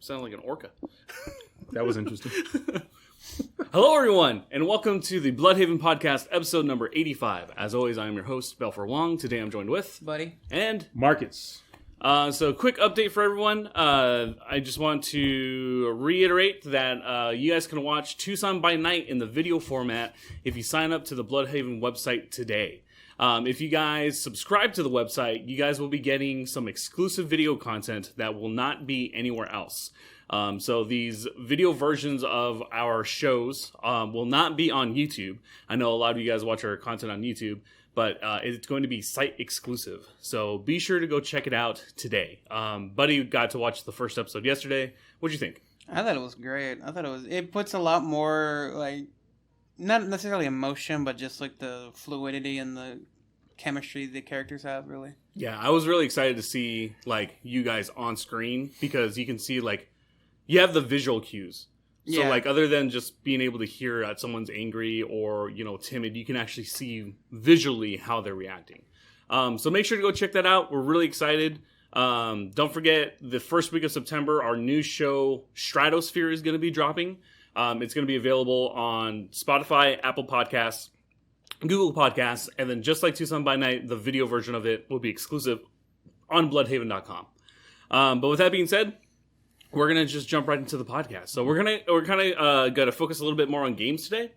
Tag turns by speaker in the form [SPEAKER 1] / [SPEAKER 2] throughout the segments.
[SPEAKER 1] Sound like an orca.
[SPEAKER 2] That was interesting.
[SPEAKER 1] Hello, everyone, and welcome to the Bluhdhaven podcast, episode number 85. As always, I am your host, Belfer Wong. Today, I'm joined with...
[SPEAKER 3] Buddy.
[SPEAKER 1] And...
[SPEAKER 2] Marcus.
[SPEAKER 1] So, quick update for everyone. I just want to reiterate that you guys can watch Tucson by Night in the video format if you sign up to the Bluhdhaven website today. If you guys subscribe to the website, you guys will be getting some exclusive video content that will not be anywhere else. So these video versions of our shows will not be on YouTube. I know a lot of you guys watch our content on YouTube, but it's going to be site exclusive. So be sure to go check it out today. Buddy got to watch the first episode yesterday. What'd you think?
[SPEAKER 3] I thought it was great. It puts a lot more, like, not necessarily emotion, but just like the fluidity and the chemistry the characters have, really.
[SPEAKER 1] Yeah, I was really excited to see, like, you guys on screen because you can see, like, you have the visual cues. So,
[SPEAKER 3] Yeah.
[SPEAKER 1] like, other than just being able to hear that someone's angry or, you know, timid, you can actually see visually how they're reacting. So make sure to go check that out. We're really excited. Don't forget, the first week of September, our new show, Stratosphere, is going to be dropping. It's going to be available on Spotify, Apple Podcasts, Google Podcasts, and then just like Tucson by Night, the video version of it will be exclusive on Bluhdhaven.com. But with that being said, we're gonna just jump right into the podcast. So we're kind of gonna focus a little bit more on games today.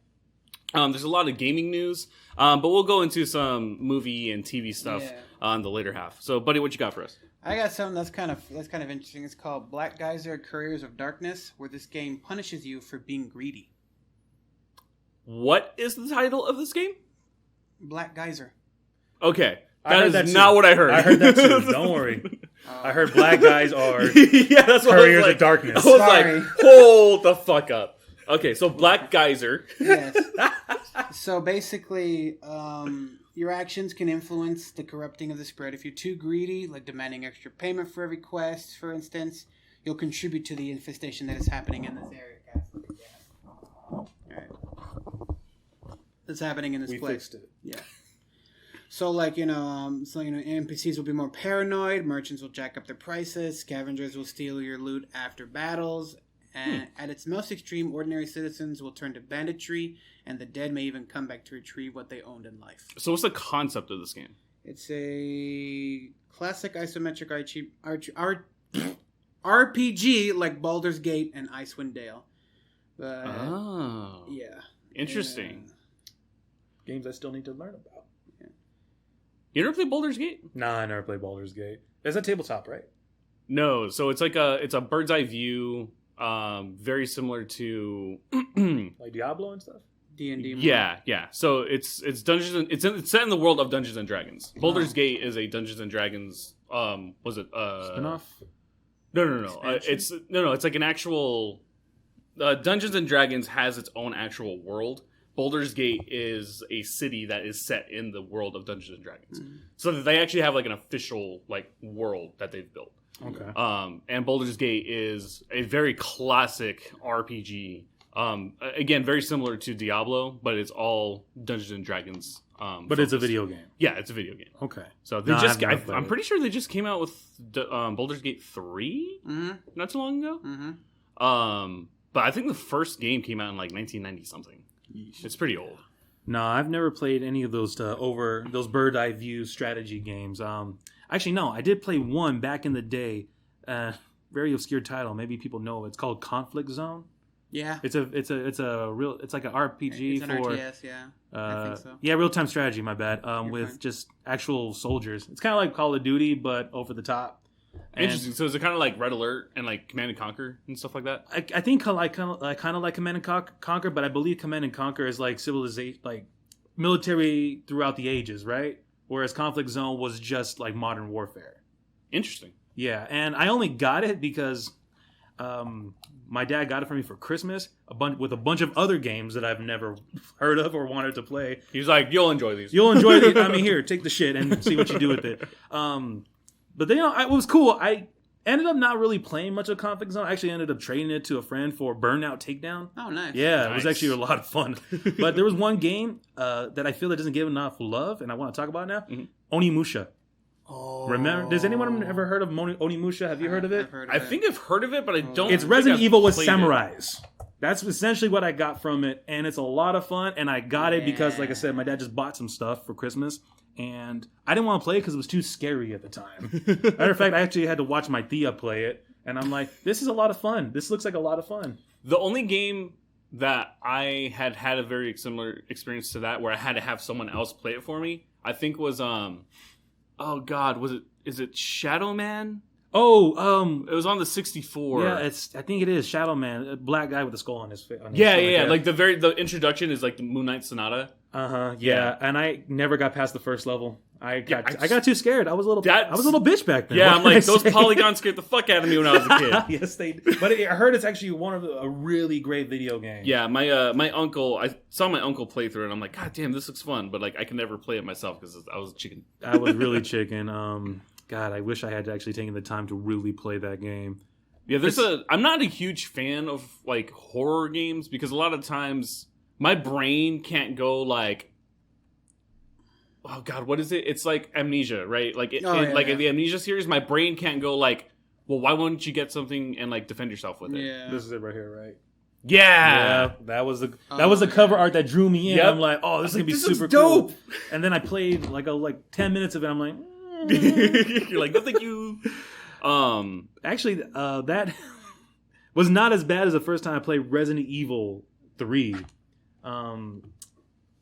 [SPEAKER 1] There's a lot of gaming news, but we'll go into some movie and TV stuff on the later half. So, buddy, what you got for us?
[SPEAKER 3] I got something that's kind of interesting. It's called Black Geyser: Couriers of Darkness, where this game punishes you for being greedy.
[SPEAKER 1] What is the title of this game?
[SPEAKER 3] Black Geyser.
[SPEAKER 1] Okay. That is not what I heard.
[SPEAKER 2] I heard that too. Don't worry. I heard black guys are
[SPEAKER 1] yeah, that's what
[SPEAKER 2] couriers
[SPEAKER 1] I was like.
[SPEAKER 2] of darkness.
[SPEAKER 1] I was
[SPEAKER 3] Sorry.
[SPEAKER 1] like, hold the fuck up. Okay, so Black Geyser.
[SPEAKER 3] Yes. So basically, your actions can influence the corrupting of the spread. If you're too greedy, like demanding extra payment for every quest, for instance, you'll contribute to the infestation that is happening in this area. All right. That's happening in this place.
[SPEAKER 2] We fixed it.
[SPEAKER 3] Yeah. So, like, NPCs will be more paranoid, merchants will jack up their prices, scavengers will steal your loot after battles, and at its most extreme, ordinary citizens will turn to banditry, and the dead may even come back to retrieve what they owned in life.
[SPEAKER 1] So what's the concept of this game?
[SPEAKER 3] It's a classic isometric RPG like Baldur's Gate and Icewind Dale. But, yeah.
[SPEAKER 1] Interesting.
[SPEAKER 2] Games I still need to learn about.
[SPEAKER 1] You ever play Baldur's Gate?
[SPEAKER 2] Nah, I never played Baldur's Gate. It's a tabletop, right?
[SPEAKER 1] No, so it's like a bird's eye view, very similar to
[SPEAKER 2] Like Diablo and stuff?
[SPEAKER 3] D&D.
[SPEAKER 1] Yeah. So it's Dungeons and it's set in the world of Dungeons and Dragons. Baldur's Gate is a Dungeons and Dragons
[SPEAKER 2] Spinoff?
[SPEAKER 1] No. It's like an actual Dungeons and Dragons has its own actual world. Baldur's Gate is a city that is set in the world of Dungeons and Dragons. Mm-hmm. So they actually have like an official like world that they've built.
[SPEAKER 2] Okay.
[SPEAKER 1] And Baldur's Gate is a very classic RPG. Again, very similar to Diablo, but it's all Dungeons and Dragons.
[SPEAKER 2] But it's a video game.
[SPEAKER 1] Yeah, it's a video game.
[SPEAKER 2] Okay.
[SPEAKER 1] So I'm pretty sure they just came out with Baldur's Gate 3 not too long ago.
[SPEAKER 3] Mm-hmm.
[SPEAKER 1] But I think the first game came out in like 1990 something. It's pretty old.
[SPEAKER 2] No, I've never played any of those those bird eye view strategy games. Actually, no, I did play one back in the day. Very obscure title. Maybe people know it. It's called Conflict Zone.
[SPEAKER 3] Yeah.
[SPEAKER 2] It's like an RPG
[SPEAKER 3] it's an
[SPEAKER 2] for
[SPEAKER 3] RTS, yeah. I think so.
[SPEAKER 2] Yeah, real time strategy. My bad. With
[SPEAKER 3] fine.
[SPEAKER 2] Just actual soldiers. It's kind of like Call of Duty, but over the top.
[SPEAKER 1] Interesting. So is it kind of like Red Alert and like Command and Conquer and stuff like that?
[SPEAKER 2] I think kind of like Command and Conquer, but I believe Command and Conquer is like civilization, like military throughout the ages, right? Whereas Conflict Zone was just like modern warfare.
[SPEAKER 1] Interesting.
[SPEAKER 2] Yeah, and I only got it because my dad got it for me for Christmas, with a bunch of other games that I've never heard of or wanted to play.
[SPEAKER 1] He was like, "You'll enjoy these.
[SPEAKER 2] You'll enjoy these. I mean, here, take the shit and see what you do with it." But then, it was cool. I ended up not really playing much of Conflict Zone. I actually ended up trading it to a friend for Burnout Takedown.
[SPEAKER 3] Oh, nice.
[SPEAKER 2] Yeah,
[SPEAKER 1] Nice.
[SPEAKER 2] It was actually a lot of fun. But there was one game that I feel that doesn't get enough love, and I want to talk about it now.
[SPEAKER 1] Mm-hmm.
[SPEAKER 2] Onimusha.
[SPEAKER 3] Oh.
[SPEAKER 2] Remember? Does anyone ever heard of Onimusha? Have you heard of it?
[SPEAKER 3] I've heard
[SPEAKER 1] I think I've heard of it, but I don't.
[SPEAKER 2] It's
[SPEAKER 1] think
[SPEAKER 2] Resident
[SPEAKER 1] I've
[SPEAKER 2] Evil with
[SPEAKER 1] played it.
[SPEAKER 2] samurais. That's essentially what I got from it, and it's a lot of fun. And I got it because, like I said, my dad just bought some stuff for Christmas, and I didn't want to play it because it was too scary at the time. Matter of fact, I actually had to watch my Thea play it, and I'm like, this is a lot of fun. This looks like a lot of fun.
[SPEAKER 1] The only game that I had a very similar experience to that, where I had to have someone else play it for me, I think was oh God, is it Shadow Man?
[SPEAKER 2] Oh,
[SPEAKER 1] It was on the 64.
[SPEAKER 2] yeah, I think it is Shadow Man, a black guy with a skull on his face.
[SPEAKER 1] Yeah. Like the introduction is like the Moon Knight Sonata.
[SPEAKER 2] Yeah, and I never got past the first level. I got
[SPEAKER 1] I
[SPEAKER 2] I got too scared. I was a little bitch back then.
[SPEAKER 1] Yeah,
[SPEAKER 2] What
[SPEAKER 1] I'm
[SPEAKER 2] can
[SPEAKER 1] like,
[SPEAKER 2] I
[SPEAKER 1] those
[SPEAKER 2] say?
[SPEAKER 1] polygons scared the fuck out of me when I was a kid.
[SPEAKER 2] Yes, they did. But I heard it's actually a really great video game.
[SPEAKER 1] Yeah, my uncle, I saw my uncle play through it, and I'm like, God damn, this looks fun, but like I can never play it myself because I was a chicken.
[SPEAKER 2] I was really chicken. God, I wish I had actually taken the time to really play that game.
[SPEAKER 1] Yeah, I'm not a huge fan of like horror games because a lot of times my brain can't go like, oh God, what is it? It's like Amnesia, right? Like in the Amnesia series, my brain can't go like, well, why wouldn't you get something and like defend yourself with it?
[SPEAKER 3] Yeah.
[SPEAKER 2] This is it right here, right?
[SPEAKER 1] Yeah.
[SPEAKER 2] That was the cover art that drew me in.
[SPEAKER 1] Yep.
[SPEAKER 2] I'm like, oh, this is gonna be
[SPEAKER 1] this
[SPEAKER 2] super
[SPEAKER 1] looks dope.
[SPEAKER 2] cool. And then I played like 10 minutes of it. I'm like,
[SPEAKER 1] You're like, no, thank you.
[SPEAKER 2] Actually, that was not as bad as the first time I played Resident Evil 3.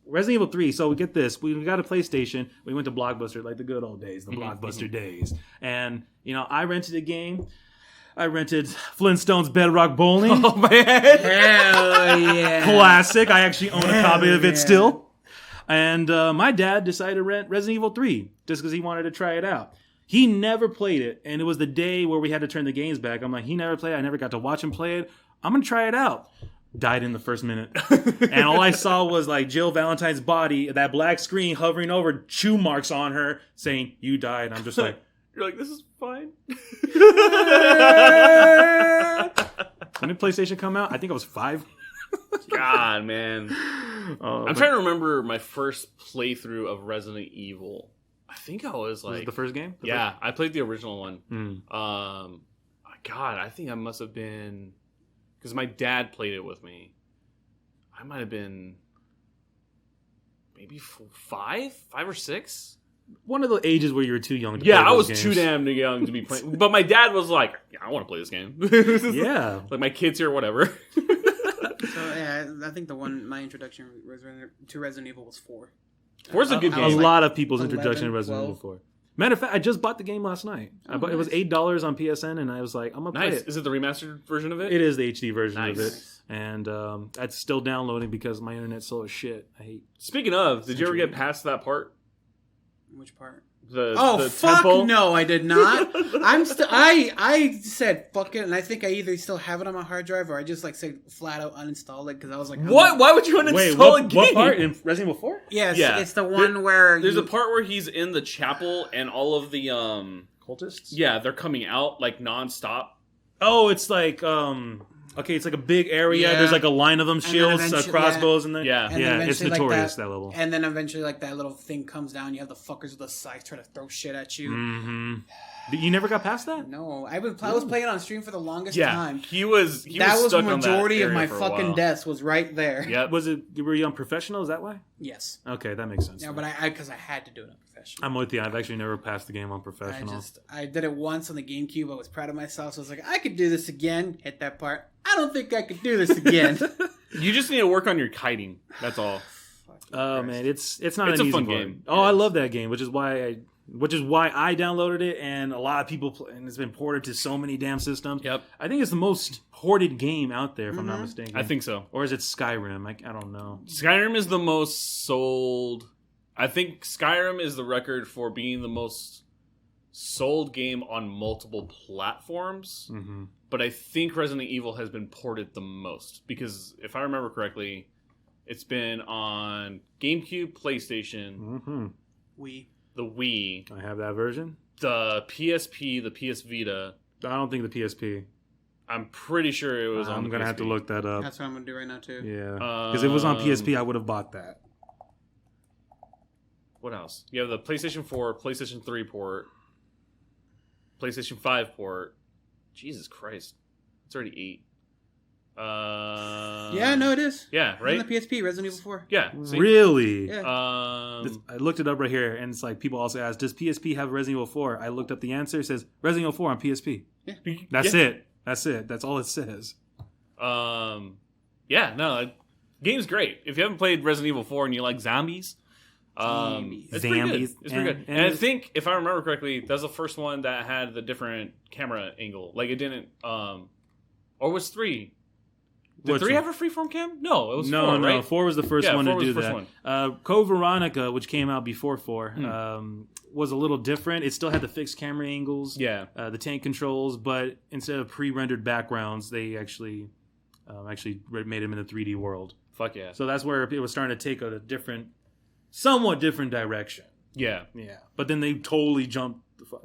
[SPEAKER 2] Resident Evil 3, so we get this. We got a PlayStation. We went to Blockbuster, like the good old days, the Blockbuster days. And, I rented a game. I rented Flintstones Bedrock Bowling.
[SPEAKER 1] Oh, man.
[SPEAKER 3] Hell yeah.
[SPEAKER 2] Classic. I actually own a copy of it still. And my dad decided to rent Resident Evil 3 just because he wanted to try it out. He never played it, and it was the day where we had to turn the games back. I'm like, he never played it. I never got to watch him play it. I'm going to try it out. Died in the first minute. And all I saw was like Jill Valentine's body, that black screen hovering over, chew marks on her, saying, you died. I'm just like...
[SPEAKER 1] You're like, this is fine.
[SPEAKER 2] When did PlayStation come out? I think I was 5.
[SPEAKER 1] God, man. I'm trying to remember my first playthrough of Resident Evil. I think I was like...
[SPEAKER 2] Was it the first game?
[SPEAKER 1] I played the original one.
[SPEAKER 2] Mm.
[SPEAKER 1] God, I think I must have been... Because my dad played it with me. I might have been... Maybe 5 or 6?
[SPEAKER 2] One of the ages where you were too young to
[SPEAKER 1] Yeah,
[SPEAKER 2] play
[SPEAKER 1] I
[SPEAKER 2] those
[SPEAKER 1] was
[SPEAKER 2] games.
[SPEAKER 1] too damn young to be playing. But my dad was like, yeah, I want to play this game.
[SPEAKER 2] Yeah.
[SPEAKER 1] Like, my kid's here, whatever.
[SPEAKER 3] So yeah, I think my introduction to Resident Evil was 4.
[SPEAKER 1] 4's a good
[SPEAKER 2] A
[SPEAKER 1] game.
[SPEAKER 2] lot of people's
[SPEAKER 3] 11,
[SPEAKER 2] introduction to Resident Evil 4. Matter of fact, I just bought the game last night.
[SPEAKER 3] Oh,
[SPEAKER 2] It was $8 on PSN, and I was like, I'm going to play
[SPEAKER 1] Nice.
[SPEAKER 2] it.
[SPEAKER 1] Is it the remastered version of it?
[SPEAKER 2] It is the HD version of
[SPEAKER 1] Nice.
[SPEAKER 2] it. And it's still downloading because my internet's slow as shit. I hate
[SPEAKER 1] Speaking of, did you ever get past that part?
[SPEAKER 3] Which part?
[SPEAKER 1] The
[SPEAKER 3] fuck
[SPEAKER 1] temple?
[SPEAKER 3] no, I did not. I said fuck it, and I think I either still have it on my hard drive or I just like said flat out uninstall it because I was like,
[SPEAKER 1] What? Why would you uninstall
[SPEAKER 2] Wait,
[SPEAKER 1] a
[SPEAKER 2] what
[SPEAKER 1] game?
[SPEAKER 2] part in Resident Evil 4?
[SPEAKER 3] Yes,
[SPEAKER 1] Yeah.
[SPEAKER 3] it's the one where
[SPEAKER 1] There's a part where he's in the chapel and all of the
[SPEAKER 2] Cultists?
[SPEAKER 1] yeah, they're coming out like nonstop.
[SPEAKER 2] Oh, it's like okay, it's like a big area.
[SPEAKER 3] Yeah.
[SPEAKER 2] There's like a line of them,
[SPEAKER 3] then
[SPEAKER 2] shields,
[SPEAKER 3] eventually-
[SPEAKER 2] crossbows, and then
[SPEAKER 1] Yeah.
[SPEAKER 3] And then
[SPEAKER 2] yeah, it's
[SPEAKER 3] eventually, like,
[SPEAKER 2] notorious that level.
[SPEAKER 3] and then eventually like that little thing comes down. You have the fuckers with the scythe trying to throw shit at you.
[SPEAKER 2] Mm-hmm. You never got past that?
[SPEAKER 3] No, I was playing on stream for the longest
[SPEAKER 1] Yeah,
[SPEAKER 3] time.
[SPEAKER 1] he was
[SPEAKER 3] That was the
[SPEAKER 1] stuck on that
[SPEAKER 3] majority of
[SPEAKER 1] area
[SPEAKER 3] my
[SPEAKER 1] for a
[SPEAKER 3] fucking
[SPEAKER 1] while.
[SPEAKER 3] deaths was right there.
[SPEAKER 1] Yep.
[SPEAKER 2] Were you on professional? Is that why?
[SPEAKER 3] Yes.
[SPEAKER 2] Okay, that makes sense.
[SPEAKER 3] Yeah, but I because I had to do it on professional.
[SPEAKER 2] I'm with you. I've actually never passed the game on professional.
[SPEAKER 3] I did it once on the GameCube. I was proud of myself, so I was like, I could do this again. Hit that part. I don't think I could do this again.
[SPEAKER 1] You just need to work on your kiting. That's all.
[SPEAKER 2] Oh man, it's not
[SPEAKER 1] It's
[SPEAKER 2] an
[SPEAKER 1] a
[SPEAKER 2] easy
[SPEAKER 1] fun
[SPEAKER 2] part.
[SPEAKER 1] game.
[SPEAKER 2] Oh, I love that game, which is why I downloaded it, and a lot of people play, and it's been ported to so many damn systems.
[SPEAKER 1] Yep.
[SPEAKER 2] I think it's the most ported game out there, if I'm not mistaken.
[SPEAKER 1] I think so.
[SPEAKER 2] Or is it Skyrim? I don't know.
[SPEAKER 1] Skyrim is the most sold. I think Skyrim is the record for being the most sold game on multiple platforms.
[SPEAKER 2] Mm-hmm.
[SPEAKER 1] But I think Resident Evil has been ported the most because if I remember correctly, it's been on GameCube, PlayStation,
[SPEAKER 2] Mm-hmm.
[SPEAKER 1] the Wii,
[SPEAKER 2] I have that version.
[SPEAKER 1] the PSP, the PS Vita.
[SPEAKER 2] I don't think the PSP.
[SPEAKER 1] I'm pretty sure it was on
[SPEAKER 2] I'm
[SPEAKER 1] the
[SPEAKER 2] gonna
[SPEAKER 1] PSP.
[SPEAKER 2] have to look that up.
[SPEAKER 3] That's what I'm gonna do right now too.
[SPEAKER 2] Yeah, because if it was on PSP, I would have bought that.
[SPEAKER 1] What else? You have the PlayStation 4, PlayStation 3 port. PlayStation 5 port. Jesus Christ, it's already 8.
[SPEAKER 3] Yeah, no, it is.
[SPEAKER 1] Yeah, right.
[SPEAKER 3] On the PSP, Resident Evil 4.
[SPEAKER 1] Yeah, see?
[SPEAKER 2] Really?
[SPEAKER 3] Yeah.
[SPEAKER 2] I looked it up right here, and it's like people also ask, "Does PSP have Resident Evil 4?" I looked up the answer. It says Resident Evil 4 on PSP.
[SPEAKER 3] Yeah.
[SPEAKER 2] That's it. That's it. That's all it says.
[SPEAKER 1] Yeah, no, game's great. If you haven't played Resident Evil 4 and you like zombies, it's pretty good. It's pretty good. And I think, if I remember correctly, that's the first one that had the different camera angle. Like, it didn't, or was 3? Did 3 have a freeform cam? No, it was 4, right?
[SPEAKER 2] 4 was the first one to do
[SPEAKER 1] was the
[SPEAKER 2] that.
[SPEAKER 1] first one.
[SPEAKER 2] Code Veronica, which came out before 4, was a little different. It still had the fixed camera angles, the tank controls, but instead of pre-rendered backgrounds, they actually made them in the 3D world.
[SPEAKER 1] Fuck yeah.
[SPEAKER 2] So that's where it was starting to take a somewhat different direction.
[SPEAKER 1] Yeah.
[SPEAKER 2] Yeah. But then they totally jumped,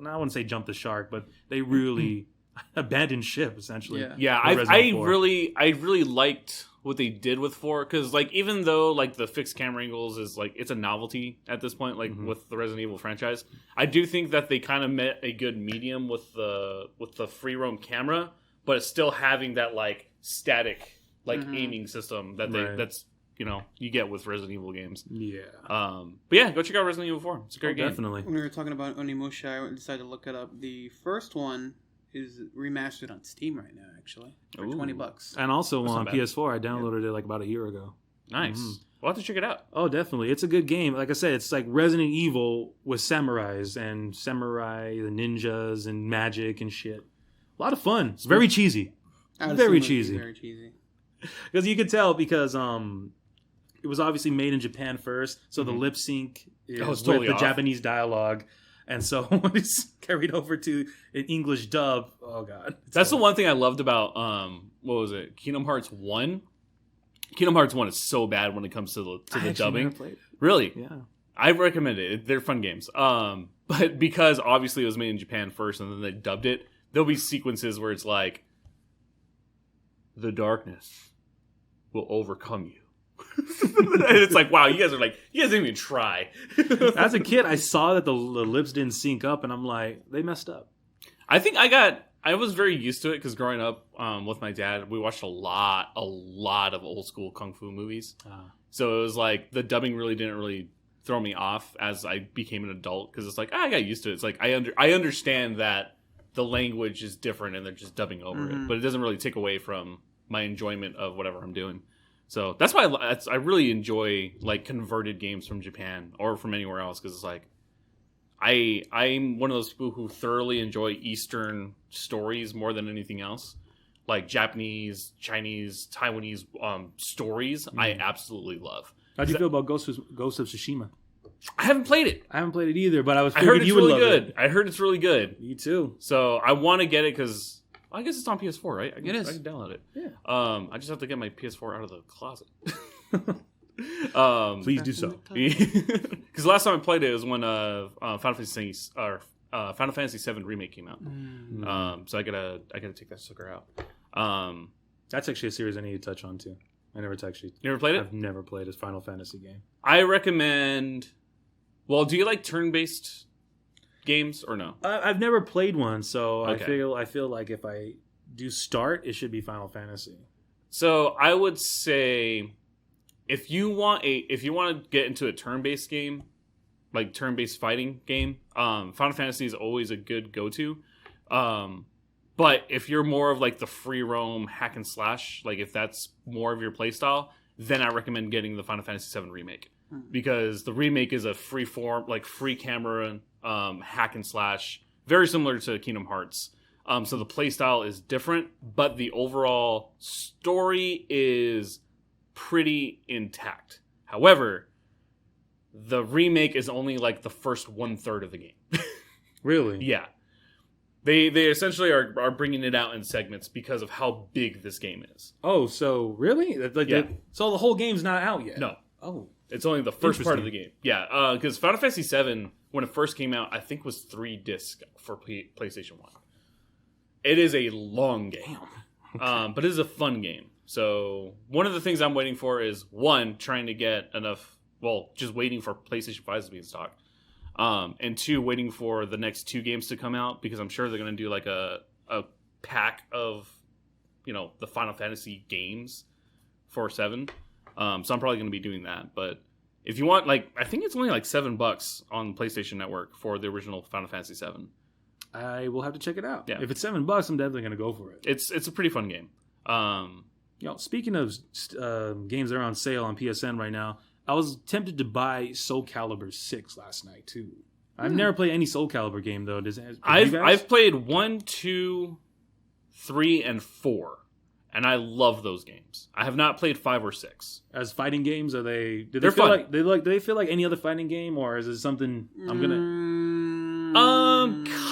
[SPEAKER 2] I wouldn't say jumped the shark, but they really abandoned ship, essentially.
[SPEAKER 1] Yeah, I really liked what they did with 4, because, like, even though, like, the fixed camera angles is, like, it's a novelty at this point, like, with the Resident Evil franchise, I do think that they kind of met a good medium with the free roam camera, but it's still having that, like, static, like, aiming system that that's, you know, you get with Resident Evil games.
[SPEAKER 2] Yeah.
[SPEAKER 1] But yeah, go check out Resident Evil 4. It's a great game.
[SPEAKER 2] Definitely.
[SPEAKER 3] When we were talking about Onimusha, I decided to look it up. The first one is remastered on Steam right now, actually, for $20.
[SPEAKER 2] And also on PS4, I downloaded it like about a year ago.
[SPEAKER 1] Nice. We'll have to check it out.
[SPEAKER 2] Oh, definitely. It's a good game. Like I said, it's like Resident Evil with samurais and the ninjas and magic and shit. A lot of fun. It's very cheesy. Very cheesy.
[SPEAKER 3] Very cheesy.
[SPEAKER 2] Because you could tell because it was obviously made in Japan first, so the lip sync is
[SPEAKER 1] totally
[SPEAKER 2] with the
[SPEAKER 1] off.
[SPEAKER 2] Japanese dialogue. And so when it's carried over to an English dub, oh god.
[SPEAKER 1] That's the one thing I loved about what was it? Kingdom Hearts 1? Kingdom Hearts 1 is so bad when it comes to the dubbing.
[SPEAKER 2] Never played it.
[SPEAKER 1] Really?
[SPEAKER 2] Yeah.
[SPEAKER 1] I recommend it. They're fun games. But because obviously it was made in Japan first and then they dubbed it, there'll be sequences where it's like, the darkness will overcome you. And it's like, wow, you guys didn't even try.
[SPEAKER 2] As a kid, I saw that the lips didn't sync up, and I'm like, they messed up.
[SPEAKER 1] I think I was very used to it because growing up with my dad, we watched a lot of old school kung fu movies. So it was like the dubbing didn't throw me off as I became an adult because it's like I got used to it. It's like I understand that the language is different and they're just dubbing over it, but it doesn't really take away from my enjoyment of whatever I'm doing. So that's why I really enjoy like converted games from Japan or from anywhere else because it's like I'm one of those people who thoroughly enjoy Eastern stories more than anything else. Like Japanese, Chinese, Taiwanese stories, I absolutely love.
[SPEAKER 2] How do you feel about Ghost of Tsushima?
[SPEAKER 1] I haven't played it.
[SPEAKER 2] I haven't played it either, but I
[SPEAKER 1] heard it's
[SPEAKER 2] you would
[SPEAKER 1] really
[SPEAKER 2] love
[SPEAKER 1] good.
[SPEAKER 2] it.
[SPEAKER 1] I heard it's really good.
[SPEAKER 2] Me too.
[SPEAKER 1] So I want to get it because I guess it's on PS4, right?
[SPEAKER 3] It is.
[SPEAKER 1] I can download it.
[SPEAKER 2] Yeah.
[SPEAKER 1] I just have to get my PS4 out of the closet.
[SPEAKER 2] Please do so.
[SPEAKER 1] Because last time I played it was when Final Fantasy VII Remake came out. So I gotta take that sucker out.
[SPEAKER 2] That's actually a series I need to touch on too. I never actually.
[SPEAKER 1] You ever played it?
[SPEAKER 2] I've never played a Final Fantasy game.
[SPEAKER 1] I recommend. Well, do you like turn-based games or no?
[SPEAKER 2] I've never played one, so
[SPEAKER 1] Okay.
[SPEAKER 2] I feel like if I do start, it should be Final Fantasy.
[SPEAKER 1] So I would say if you want to get into a turn-based game, like turn-based fighting game, Final Fantasy is always a good go-to. But if you're more of like the free roam hack and slash, like if that's more of your playstyle, then I recommend getting the Final Fantasy VII Remake. Because the remake is a free form, like free camera hack and slash, very similar to Kingdom Hearts. So the playstyle is different, but the overall story is pretty intact. However, the remake is only like the first 1/3 of the game.
[SPEAKER 2] Really?
[SPEAKER 1] Yeah. They essentially are bringing it out in segments because of how big this game is.
[SPEAKER 2] Oh, so really? So the whole game's not out yet?
[SPEAKER 1] No.
[SPEAKER 2] Oh.
[SPEAKER 1] It's only the first part of the game. Yeah, because Final Fantasy VII, when it first came out, I think was 3 discs for PlayStation 1. It is a long game, but it is a fun game. So one of the things I'm waiting for is, one, trying to get enough, just waiting for PlayStation 5s to be in stock. and 2, waiting for the next 2 games to come out, because I'm sure they're going to do like a pack of, the Final Fantasy games for 7. So I'm probably going to be doing that. But if you want, I think it's only like $7 on PlayStation Network for the original Final Fantasy 7.
[SPEAKER 2] I will have to check it out.
[SPEAKER 1] Yeah.
[SPEAKER 2] If it's $7, I'm definitely going to go for it.
[SPEAKER 1] It's a pretty fun game.
[SPEAKER 2] Speaking of games that are on sale on PSN right now, I was tempted to buy Calibur 6 last night too. I've never played any Calibur game though.
[SPEAKER 1] I've played 1, 2, 3, and 4, and I love those games. I have not played 5 or 6.
[SPEAKER 2] As fighting games, are they?
[SPEAKER 1] They're fun.
[SPEAKER 2] Do they feel like any other fighting game, or is it something I'm gonna?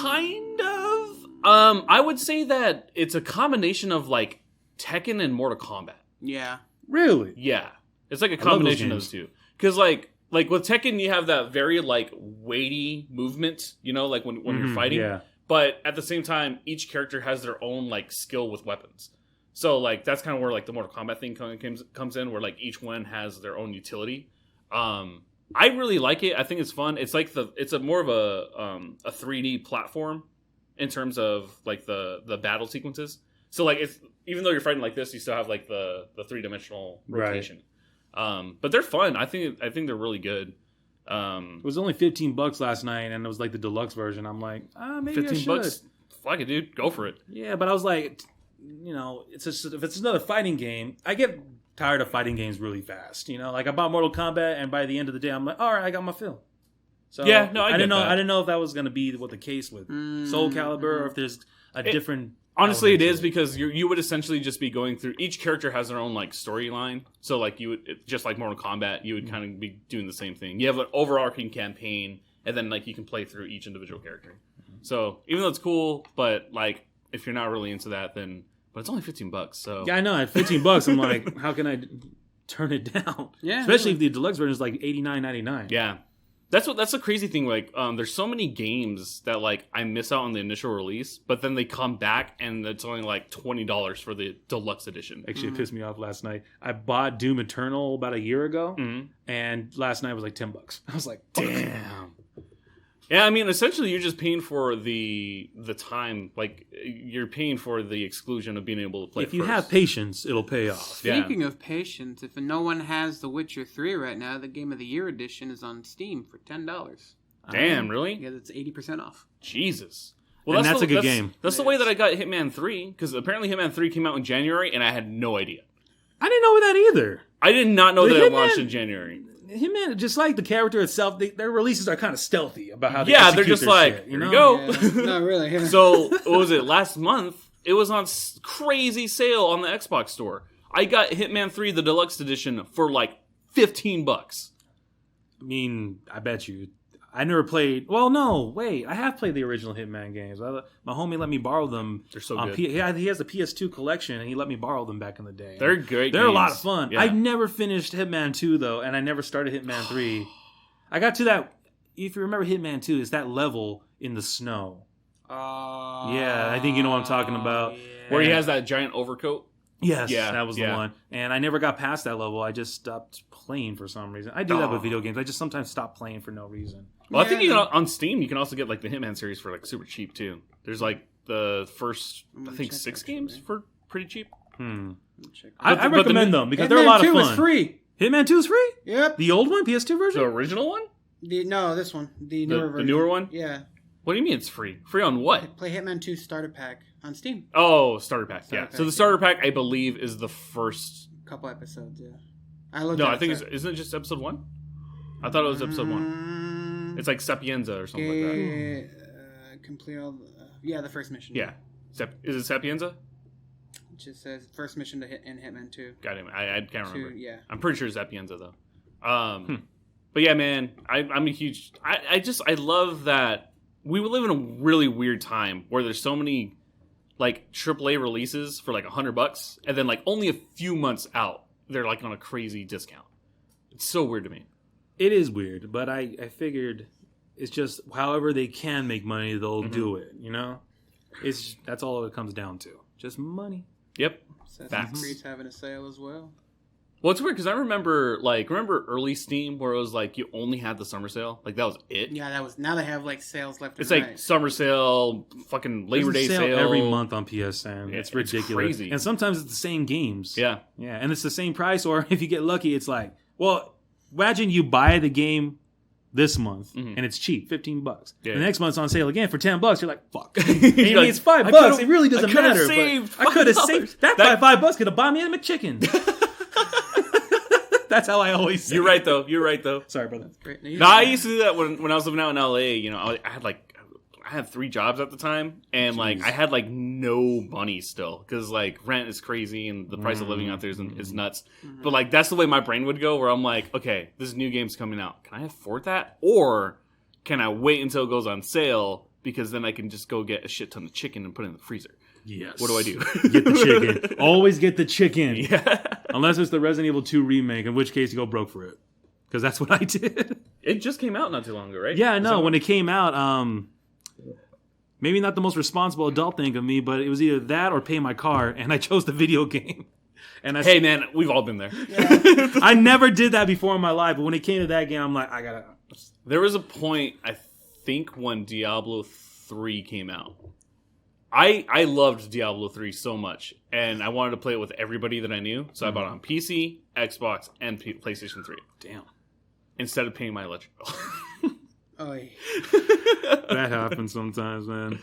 [SPEAKER 1] Kind of. I would say that it's a combination of like Tekken and Mortal Kombat.
[SPEAKER 3] Yeah.
[SPEAKER 2] Really?
[SPEAKER 1] Yeah, it's like a combination of those two. Because like with Tekken, you have that very like weighty movement, like when you're fighting.
[SPEAKER 2] Yeah.
[SPEAKER 1] But at the same time, each character has their own like skill with weapons. So like that's kind of where like the Mortal Kombat thing comes in, where like each one has their own utility. I really like it. I think it's fun. It's like it's a more of a 3D platform in terms of like the battle sequences. So like even though you're fighting like this, you still have like the 3-dimensional rotation. Right. But they're fun. I think they're really good.
[SPEAKER 2] It was only $15 last night, and it was like the deluxe version. I'm like, maybe $15.
[SPEAKER 1] I should. Fuck it, dude. Go for it.
[SPEAKER 2] Yeah, but I was like, if it's another fighting game, I get tired of fighting games really fast. Like I bought Mortal Kombat, and by the end of the day, I'm like, all right, I got my fill. So
[SPEAKER 1] yeah, no, I
[SPEAKER 2] didn't know.
[SPEAKER 1] that.
[SPEAKER 2] I didn't know if that was going to be what the case with Soul Calibur, or if there's a different.
[SPEAKER 1] Honestly, it is, because you would essentially just be going through. Each character has their own like storyline. So like you would, just like Mortal Kombat, you would kind of be doing the same thing. You have an overarching campaign, and then like you can play through each individual character. So even though it's cool, but like if you're not really into that, then but it's only $15. So
[SPEAKER 2] yeah, I know at $15, I'm like, how can I turn it down?
[SPEAKER 3] Yeah,
[SPEAKER 2] especially if the deluxe version is like $89.99.
[SPEAKER 1] Yeah. That's the crazy thing. Like, there's so many games that like I miss out on the initial release, but then they come back and it's only like $20 for the deluxe edition.
[SPEAKER 2] Actually, it pissed me off last night. I bought Doom Eternal about a year ago, and last night was like $10. I was like, damn.
[SPEAKER 1] Yeah, I mean, essentially, you're just paying for the time. Like, you're paying for the exclusion of being able to play.
[SPEAKER 2] If you have patience, it'll pay off.
[SPEAKER 3] Speaking of patience, if no one has The Witcher 3 right now, the Game of the Year edition is on Steam for $10.
[SPEAKER 1] Damn, really?
[SPEAKER 3] Yeah, that's 80% off.
[SPEAKER 1] Jesus.
[SPEAKER 2] Well, that's a good game.
[SPEAKER 1] That's the way that I got Hitman 3, because apparently Hitman 3 came out in January, and I had no idea.
[SPEAKER 2] I didn't know that either.
[SPEAKER 1] I did not know that it launched in January.
[SPEAKER 2] Hitman, just like the character itself, their releases are kind of stealthy about how they
[SPEAKER 1] they're just like,
[SPEAKER 2] shit,
[SPEAKER 1] here you go.
[SPEAKER 3] Yeah, not really. Yeah.
[SPEAKER 1] So, what was it? Last month, it was on crazy sale on the Xbox store. I got Hitman 3, the deluxe edition, for like $15.
[SPEAKER 2] I mean, I bet you. I never played. Well, no, wait. I have played the original Hitman games. My homie let me borrow them.
[SPEAKER 1] They're so good.
[SPEAKER 2] He has the PS2 collection, and he let me borrow them back in the day.
[SPEAKER 1] They're great.
[SPEAKER 2] They're
[SPEAKER 1] games.
[SPEAKER 2] a lot of fun.
[SPEAKER 1] Yeah.
[SPEAKER 2] I've never finished Hitman 2 though, and I never started Hitman 3. I got to that. If you remember Hitman 2, it's that level in the snow. Yeah, I think you know what I'm talking about.
[SPEAKER 3] Yeah.
[SPEAKER 1] Where he has that giant overcoat.
[SPEAKER 2] Yes,
[SPEAKER 1] Yeah,
[SPEAKER 2] that was the one. And I never got past that level. I just stopped playing for some reason. I do that with video games. I just sometimes stop playing for no reason.
[SPEAKER 1] Well, I think you can, on Steam, you can also get like the Hitman series for like super cheap too. There's like the first, I think, 6 games for pretty cheap.
[SPEAKER 2] I recommend them because they're a
[SPEAKER 3] Hitman
[SPEAKER 2] lot of
[SPEAKER 3] 2
[SPEAKER 2] fun.
[SPEAKER 3] is free.
[SPEAKER 2] Hitman 2 is free?
[SPEAKER 3] Yep.
[SPEAKER 2] The old one, PS2 version?
[SPEAKER 1] The original one?
[SPEAKER 3] No, this one. The newer version.
[SPEAKER 1] The newer one?
[SPEAKER 3] Yeah.
[SPEAKER 1] What do you mean it's free? Free on what?
[SPEAKER 3] Play Hitman 2 starter pack on Steam.
[SPEAKER 1] Oh, starter pack.
[SPEAKER 3] Starter
[SPEAKER 1] Yeah.
[SPEAKER 3] pack,
[SPEAKER 1] So the starter pack, I believe, is the first.
[SPEAKER 3] Couple episodes, yeah.
[SPEAKER 1] I think isn't it just episode 1? I thought it was episode 1. It's like Sapienza or something like that.
[SPEAKER 3] Complete all. The first mission.
[SPEAKER 1] Yeah. Is it Sapienza?
[SPEAKER 3] It just says first mission to hit in Hitman 2.
[SPEAKER 1] God damn it. I can't remember.
[SPEAKER 3] Yeah.
[SPEAKER 1] I'm pretty sure it's Sapienza though. But yeah, man, I'm a huge. I love that we live in a really weird time where there's so many like AAA releases for like $100, and then like only a few months out they're like on a crazy discount. It's so weird to me.
[SPEAKER 2] It is weird, but I figured it's just however they can make money, they'll do it. You know, that's all it comes down to, just money.
[SPEAKER 1] Yep.
[SPEAKER 3] Assassin's Creed's having a sale as well.
[SPEAKER 1] Well, it's weird because I remember early Steam where it was like you only had the summer sale. Like that was it.
[SPEAKER 3] Yeah, now they have like sales left.
[SPEAKER 1] It's
[SPEAKER 3] and
[SPEAKER 1] like
[SPEAKER 3] right.
[SPEAKER 1] summer sale, fucking Labor Day
[SPEAKER 2] There's a
[SPEAKER 1] sale
[SPEAKER 2] every month on PSN.
[SPEAKER 1] Yeah,
[SPEAKER 2] It's ridiculous.
[SPEAKER 1] It's crazy.
[SPEAKER 2] And sometimes it's the same games.
[SPEAKER 1] Yeah.
[SPEAKER 2] Yeah, and it's the same price, or if you get lucky, it's like, well, imagine you buy the game this month and it's cheap, $15.
[SPEAKER 1] Yeah.
[SPEAKER 2] The next month's on sale again for $10. You're like, fuck. And
[SPEAKER 1] You're like,
[SPEAKER 2] it's $5.
[SPEAKER 1] could've-
[SPEAKER 2] It really doesn't
[SPEAKER 1] I could've
[SPEAKER 2] matter.
[SPEAKER 1] saved
[SPEAKER 2] but I could have
[SPEAKER 1] $5.
[SPEAKER 2] saved that $5 could have bought me a McChicken. That's how I always say.
[SPEAKER 1] You're right though.
[SPEAKER 2] Sorry, brother.
[SPEAKER 3] Great.
[SPEAKER 1] No, I used to do that when I was living out in LA. You know, I had 3 jobs at the time, and like I had like no money still because like rent is crazy and the price of living out there is nuts. But like that's the way my brain would go, where I'm like, okay, this new game's coming out. Can I afford that, or can I wait until it goes on sale because then I can just go get a shit ton of chicken and put it in the freezer?
[SPEAKER 2] Yes.
[SPEAKER 1] What do I do?
[SPEAKER 2] Get the chicken. Always get the chicken.
[SPEAKER 1] Yeah.
[SPEAKER 2] Unless it's the Resident Evil 2 remake, in which case you go broke for it. Because that's what I did.
[SPEAKER 1] It just came out not too long ago, right?
[SPEAKER 2] Yeah, I know. When it came out, maybe not the most responsible adult thing of me, but it was either that or pay my car, and I chose the video game. And
[SPEAKER 1] Hey man, we've all been there.
[SPEAKER 2] I never did that before in my life, but when it came to that game, I'm like, I gotta.
[SPEAKER 1] There was a point, I think, when Diablo 3 came out. I loved Diablo 3 so much, and I wanted to play it with everybody that I knew, so I bought it on PC, Xbox, and PlayStation 3.
[SPEAKER 2] Damn.
[SPEAKER 1] Instead of paying my electric bill.
[SPEAKER 3] Oy.
[SPEAKER 2] That happens sometimes, man.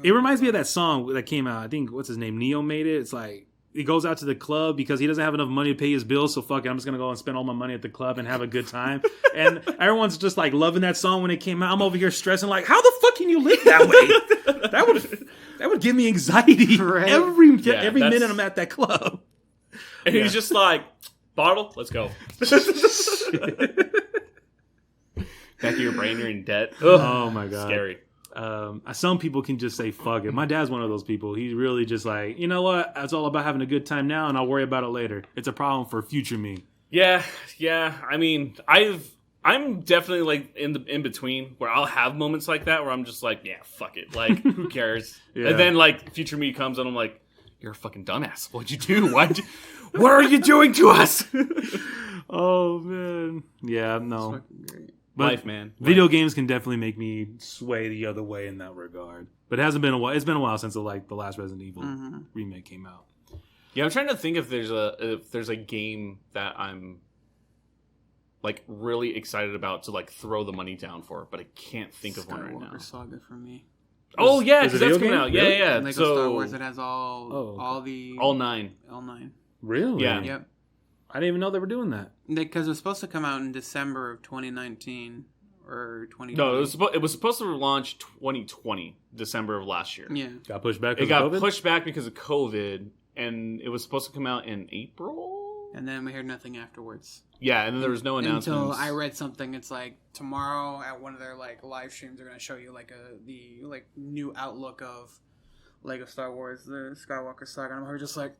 [SPEAKER 2] It reminds me of that song that came out. I think, what's his name? Neo made it. It's like, he goes out to the club because he doesn't have enough money to pay his bills, so fuck it, I'm just going to go and spend all my money at the club and have a good time. And everyone's just like loving that song when it came out. I'm over here stressing like, how the fuck can you live that way? That would give me anxiety
[SPEAKER 3] Right.
[SPEAKER 2] every
[SPEAKER 1] Yeah,
[SPEAKER 2] minute I'm at that club.
[SPEAKER 1] And he's just like, bottle, let's go. Back of your brain, you're in debt. Ugh,
[SPEAKER 2] Oh my God.
[SPEAKER 1] scary.
[SPEAKER 2] Some people can just say fuck it. My dad's one of those people. He's really just like, you know what? It's all about having a good time now, and I'll worry about it later. It's a problem for future me.
[SPEAKER 1] Yeah. I mean, I'm definitely like in between where I'll have moments like that where I'm just like, yeah, fuck it. Like, who cares?
[SPEAKER 2] Yeah.
[SPEAKER 1] And then like future me comes and I'm like, you're a fucking dumbass. What'd you do? What are you doing to us?
[SPEAKER 2] Oh man, yeah, no.
[SPEAKER 3] Fucking great.
[SPEAKER 2] But
[SPEAKER 1] Life, man.
[SPEAKER 2] video games can definitely make me sway the other way in that regard. But it hasn't been a while. It's been a while since the last Resident Evil remake came out.
[SPEAKER 1] Yeah, I'm trying to think if there's a game that I'm like really excited about to like throw the money down for, but I can't think of one right now.
[SPEAKER 3] Skywalker Saga for me.
[SPEAKER 1] Oh yeah,
[SPEAKER 2] Is it
[SPEAKER 1] because that's
[SPEAKER 2] video
[SPEAKER 1] coming
[SPEAKER 2] game?
[SPEAKER 1] out.
[SPEAKER 2] Really?
[SPEAKER 1] Yeah.
[SPEAKER 3] Lego
[SPEAKER 1] So
[SPEAKER 3] Star Wars, it has all
[SPEAKER 1] all 9.
[SPEAKER 3] all 9.
[SPEAKER 2] Really?
[SPEAKER 1] Yeah.
[SPEAKER 3] Yep.
[SPEAKER 2] I didn't even know they were doing that.
[SPEAKER 3] Because it was supposed to come out in December of 2019 or 2020.
[SPEAKER 1] No, it was supposed to launch 2020, December of last year.
[SPEAKER 3] Yeah.
[SPEAKER 2] Got pushed back.
[SPEAKER 1] It
[SPEAKER 2] Because
[SPEAKER 1] got
[SPEAKER 2] of COVID?
[SPEAKER 1] pushed back because of COVID, and it was supposed to come out in April.
[SPEAKER 3] And then we heard nothing afterwards.
[SPEAKER 1] Yeah, and then there was no announcements.
[SPEAKER 3] Until I read something, it's like tomorrow at one of their like live streams, they're gonna show you like the new outlook of Lego Star Wars, the Skywalker Saga. And I'm just like,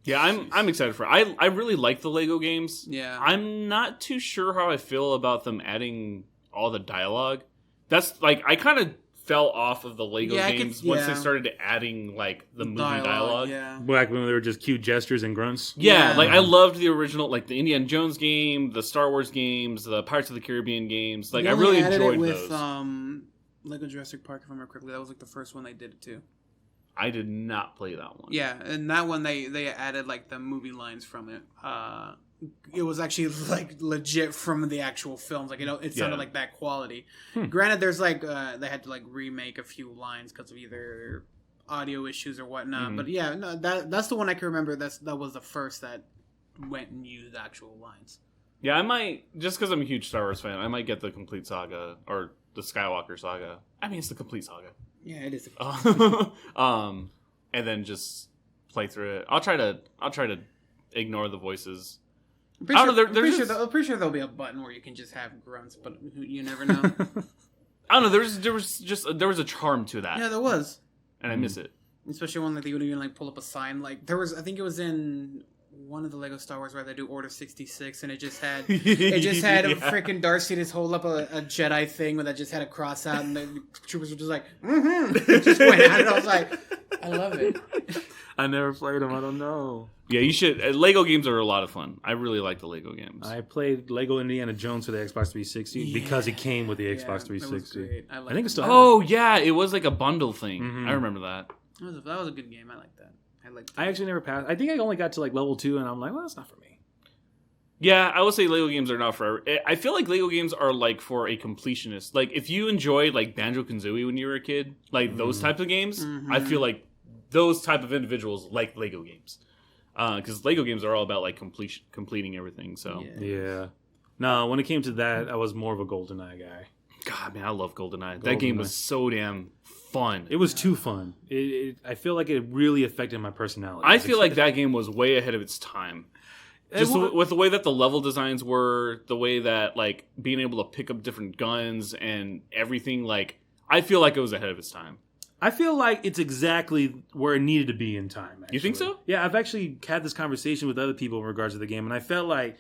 [SPEAKER 1] Yeah, I'm excited for it. I really like the Lego games.
[SPEAKER 3] yeah.
[SPEAKER 1] I'm not too sure how I feel about them adding all the dialogue. That's like I kind of fell off of the Lego games once they started adding like the movie dialogue.
[SPEAKER 3] Yeah.
[SPEAKER 2] Back when they were just cute gestures and grunts.
[SPEAKER 1] Yeah,
[SPEAKER 3] Yeah.
[SPEAKER 1] like I loved the original, like the Indiana Jones game, the Star Wars games, the Pirates of the Caribbean games. Like
[SPEAKER 3] They
[SPEAKER 1] I
[SPEAKER 3] only
[SPEAKER 1] really
[SPEAKER 3] added
[SPEAKER 1] enjoyed
[SPEAKER 3] it with,
[SPEAKER 1] those.
[SPEAKER 3] Lego Jurassic Park, if I remember correctly. That was like the first one they did it too.
[SPEAKER 1] I did not play that one.
[SPEAKER 3] Yeah, and that one they added like the movie lines from it. It was actually like legit from the actual films. Like it sounded like that quality. Granted, there's like they had to like remake a few lines because of either audio issues or whatnot. But yeah, no, that's the one I can remember. That was the first that went and used actual lines.
[SPEAKER 1] Yeah, I might, just because I'm a huge Star Wars fan, I might get the complete saga or the Skywalker saga. I mean, it's the complete saga.
[SPEAKER 3] Yeah, it is.
[SPEAKER 1] And then just play through it. I'll try to ignore the voices.
[SPEAKER 3] I'm pretty,
[SPEAKER 1] I don't know,
[SPEAKER 3] sure,
[SPEAKER 1] there's
[SPEAKER 3] I'm pretty sure there'll be a button where you can just have grunts, but you never know.
[SPEAKER 1] I don't know. There was a charm to that,
[SPEAKER 3] Yeah, there was.
[SPEAKER 1] and I miss it.
[SPEAKER 3] Especially when like they would even like pull up a sign. Like there was, I think it was in one of the Lego Star Wars where they do Order 66, and it just had a freaking Darth Sidious just hold up a Jedi thing that just had a cross out, and the troopers were just like, just went at it. I I love it.
[SPEAKER 2] I never played them. I don't know.
[SPEAKER 1] Yeah, you should. Lego games are a lot of fun. I really like the Lego games.
[SPEAKER 2] I played Lego Indiana Jones for the Xbox 360 because it came with the Xbox 360.
[SPEAKER 3] I
[SPEAKER 2] think it's still.
[SPEAKER 1] Oh yeah, it was like a bundle thing.
[SPEAKER 2] Mm-hmm.
[SPEAKER 1] I remember that.
[SPEAKER 3] That was a good game. I like that.
[SPEAKER 2] I actually never passed. I think I only got to like level 2, and I'm like, well, that's not for me.
[SPEAKER 1] Yeah, I would say Lego games are not for. I feel like Lego games are like for a completionist. Like if you enjoyed like Banjo-Kazooie when you were a kid, like those types of games, I feel like those type of individuals like Lego games. Because Lego games are all about like completing everything. So
[SPEAKER 2] yeah. No, when it came to that, I was more of a GoldenEye guy.
[SPEAKER 1] God, man, I love GoldenEye. That game was so damn fun.
[SPEAKER 2] It was too fun. I feel like it really affected my personality.
[SPEAKER 1] I feel like that game was way ahead of its time. Just with the way that the level designs were, the way that like being able to pick up different guns and everything, like I feel like it was ahead of its time.
[SPEAKER 2] I feel like it's exactly where it needed to be in time. Actually.
[SPEAKER 1] You think so?
[SPEAKER 2] Yeah, I've actually had this conversation with other people in regards to the game, and I felt like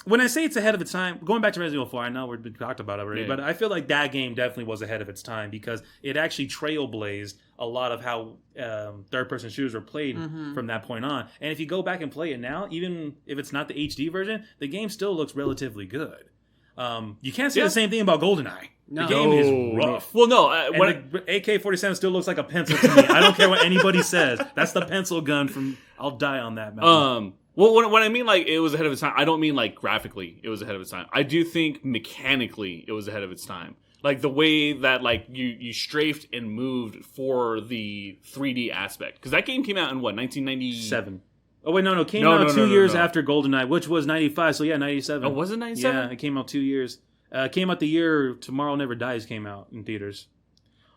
[SPEAKER 2] when I say it's ahead of its time, going back to Resident Evil 4, I know we've been talked about it already, but I feel like that game definitely was ahead of its time because it actually trailblazed a lot of how third-person shooters were played from that point on. And if you go back and play it now, even if it's not the HD version, the game still looks relatively good. You can't say the same thing about GoldenEye.
[SPEAKER 3] No.
[SPEAKER 2] The game is rough.
[SPEAKER 1] Well, no.
[SPEAKER 2] When the AK-47 still looks like a pencil to me. I don't care what anybody says. That's the pencil gun from... I'll die on that mountain.
[SPEAKER 1] Well, when I mean like it was ahead of its time, I don't mean like graphically it was ahead of its time. I do think mechanically it was ahead of its time. Like the way that like you strafed and moved for the 3D aspect. Because that game came out in what, 1997?
[SPEAKER 2] Oh wait, no, came out 2 years after GoldenEye, which was 95. So yeah, 97.
[SPEAKER 1] Oh, was it 97?
[SPEAKER 2] Yeah, it came out 2 years. Came out the year Tomorrow Never Dies came out in theaters.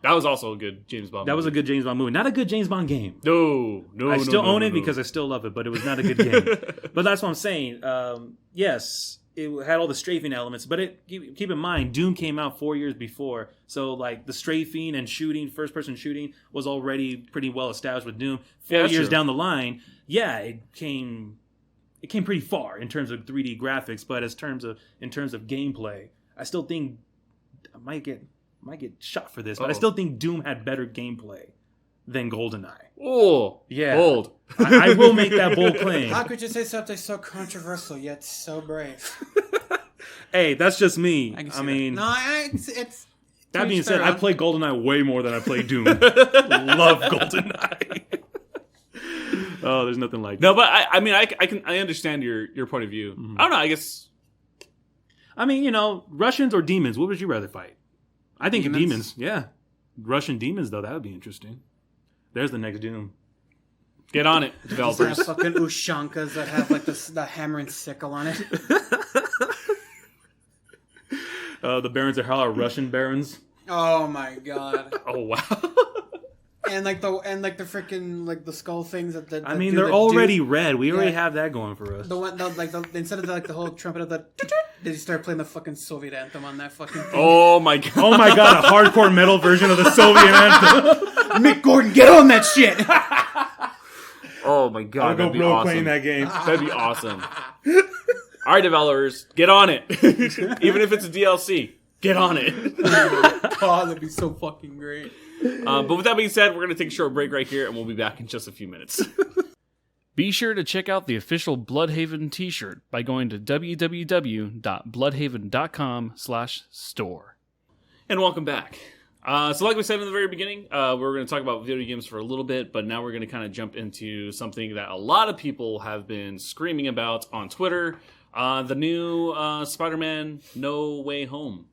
[SPEAKER 1] That was also a good James Bond movie.
[SPEAKER 2] That was a good James Bond movie. Not a good James Bond game.
[SPEAKER 1] No.
[SPEAKER 2] I still own it because I still love it, but it was not a good game. But that's what I'm saying. Yes, it had all the strafing elements, but keep in mind, Doom came out 4 years before. So like the strafing and shooting, first-person shooting, was already pretty well established with Doom. 4 years down the line, it came pretty far in terms of 3D graphics, but in terms of gameplay, I still think I might get shot for this, but I still think Doom had better gameplay than GoldenEye.
[SPEAKER 1] Oh, yeah, bold.
[SPEAKER 2] I will make that bold claim.
[SPEAKER 3] How could you say something so controversial yet so brave?
[SPEAKER 2] Hey, that's just me.
[SPEAKER 3] I mean, no, it's.
[SPEAKER 2] That being said, I play GoldenEye way more than I play Doom. Love GoldenEye. Oh, there's nothing like that.
[SPEAKER 1] No, but I understand your point of view. Mm-hmm. I don't know. I guess.
[SPEAKER 2] I mean, Russians or demons? What would you rather fight? I think demons. Yeah, Russian demons though. That would be interesting. There's the next Doom.
[SPEAKER 1] Get on it, developers.
[SPEAKER 3] There's fucking Ushankas that have like the hammer and sickle on it.
[SPEAKER 2] The Barons of Hell are Russian barons.
[SPEAKER 3] Oh my god.
[SPEAKER 1] Oh wow.
[SPEAKER 3] And like the freaking like the skull things that
[SPEAKER 2] I mean, they're already red. We already have that going for us.
[SPEAKER 3] The one instead of the whole trumpet of the did you start playing the fucking Soviet anthem on that fucking thing?
[SPEAKER 1] Oh my god.
[SPEAKER 2] Oh my god, a hardcore metal version of the Soviet anthem.
[SPEAKER 3] Mick Gordon, get on that shit.
[SPEAKER 1] Oh my god,
[SPEAKER 2] I'll go
[SPEAKER 1] that'd be
[SPEAKER 2] pro
[SPEAKER 1] awesome.
[SPEAKER 2] playing that game.
[SPEAKER 1] That'd be awesome. All right, developers, get on it. Even if it's a DLC, get on it.
[SPEAKER 3] God, that'd be so fucking great.
[SPEAKER 1] But with that being said, we're going to take a short break right here, and we'll be back in just a few minutes. Be sure to check out the official Bluhdhaven t-shirt by going to www.bluhdhaven.com/store. And welcome back. So like we said in the very beginning, we're going to talk about video games for a little bit, but now we're going to kind of jump into something that a lot of people have been screaming about on Twitter. The new Spider-Man No Way Home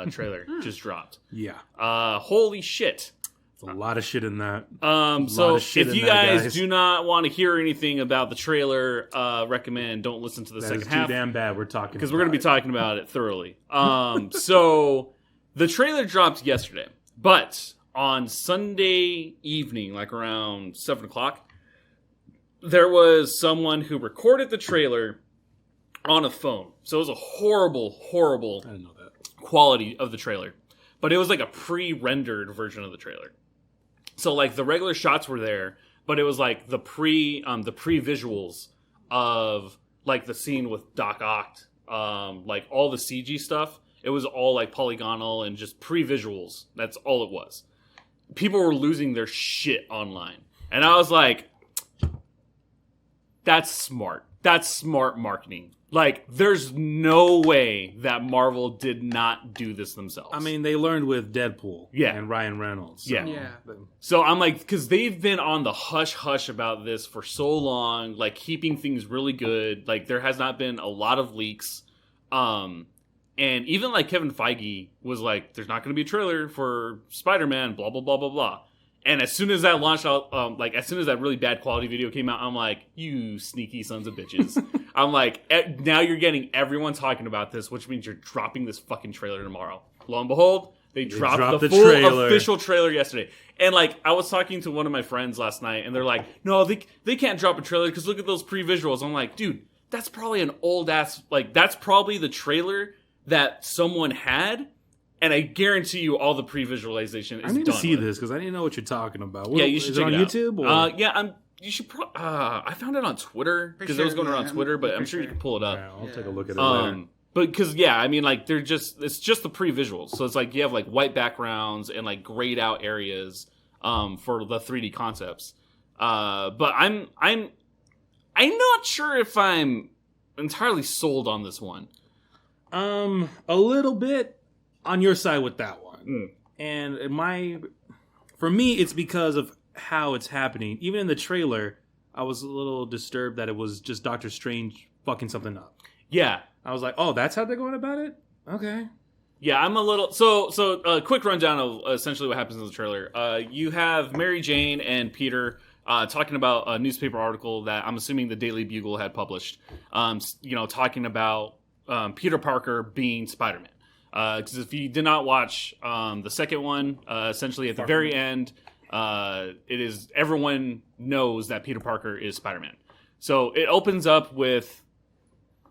[SPEAKER 1] trailer just dropped.
[SPEAKER 2] Yeah.
[SPEAKER 1] Holy shit.
[SPEAKER 2] There's a lot of shit in that.
[SPEAKER 1] So if you guys do not want to hear anything about the trailer, recommend don't listen to the second half.
[SPEAKER 2] Too damn bad. We're talking
[SPEAKER 1] because we're going to be talking about it thoroughly. So the trailer dropped yesterday, but on Sunday evening, like around 7 o'clock, there was someone who recorded the trailer on a phone. So it was a horrible
[SPEAKER 2] I didn't know that.
[SPEAKER 1] Quality of the trailer, but it was like a pre-rendered version of the trailer. So like the regular shots were there, but it was like the pre-visuals of like the scene with Doc Ock, like all the CG stuff. It was all like polygonal and just pre-visuals. That's all it was. people were losing their shit online. And I was like, that's smart. That's smart marketing. Like, there's no way that Marvel did not do this themselves.
[SPEAKER 2] I mean, they learned with Deadpool and Ryan Reynolds. So.
[SPEAKER 1] Yeah. So I'm like, because they've been on the hush-hush about this for so long, like, keeping things really good. Like, there has not been a lot of leaks. And even, like, Kevin Feige was like, there's not going to be a trailer for Spider-Man, blah, blah, blah, blah, blah. And as soon as that launched out, as soon as that really bad quality video came out, I'm like, you sneaky sons of bitches. I'm like, now you're getting everyone talking about this, which means you're dropping this fucking trailer tomorrow. Lo and behold, they dropped the full trailer. Official trailer yesterday. And, like, I was talking to one of my friends last night, and they're like, no, they can't drop a trailer because look at those pre-visuals. I'm like, dude, that's probably an old-ass, like, that's probably the trailer that someone had. And I guarantee you, all the pre-visualization is done.
[SPEAKER 2] I need to see this because I didn't know what you're talking about.
[SPEAKER 1] Yeah, you should check it
[SPEAKER 2] on
[SPEAKER 1] out.
[SPEAKER 2] YouTube. Or?
[SPEAKER 1] Yeah, you should. I found it on Twitter because it was going around Twitter, but I'm sure you can pull it up.
[SPEAKER 2] Yeah, I'll take a look at it later.
[SPEAKER 1] But because I mean, like it's just the pre-visuals. So it's like you have like white backgrounds and like grayed out areas for the 3D concepts. But I'm not sure if I'm entirely sold on this one.
[SPEAKER 2] A little bit. On your side with that one. And for me, it's because of how it's happening. Even in the trailer, I was a little disturbed that it was just Doctor Strange fucking something up.
[SPEAKER 1] Yeah.
[SPEAKER 2] I was like, oh, that's how they're going about it? Okay.
[SPEAKER 1] Yeah, I'm a little... So quick rundown of essentially what happens in the trailer. You have Mary Jane and Peter talking about a newspaper article that I'm assuming the Daily Bugle had published. Talking about Peter Parker being Spider-Man. Because if you did not watch the second one, essentially at the very end, it is everyone knows that Peter Parker is Spider-Man. So it opens up with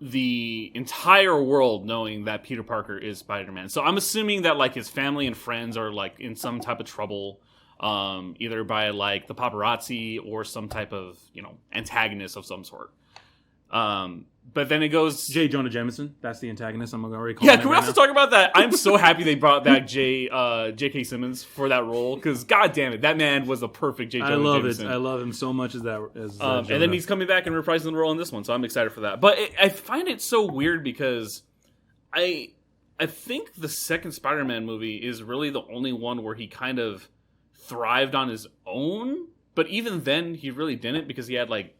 [SPEAKER 1] the entire world knowing that Peter Parker is Spider-Man. So I'm assuming that like his family and friends are like in some type of trouble, either by like the paparazzi or some type of antagonist of some sort. But then it goes...
[SPEAKER 2] J. Jonah Jameson. That's the antagonist. I'm already calling
[SPEAKER 1] Yeah, can we also talk about that? I'm so happy they brought back J.K. Simmons for that role. Because, god damn it, that man was a perfect J. Jonah Jameson.
[SPEAKER 2] I love him so much as
[SPEAKER 1] and then he's coming back and reprising the role in this one. So I'm excited for that. But I find it so weird because I think the second Spider-Man movie is really the only one where he kind of thrived on his own. But even then, he really didn't because he had, like,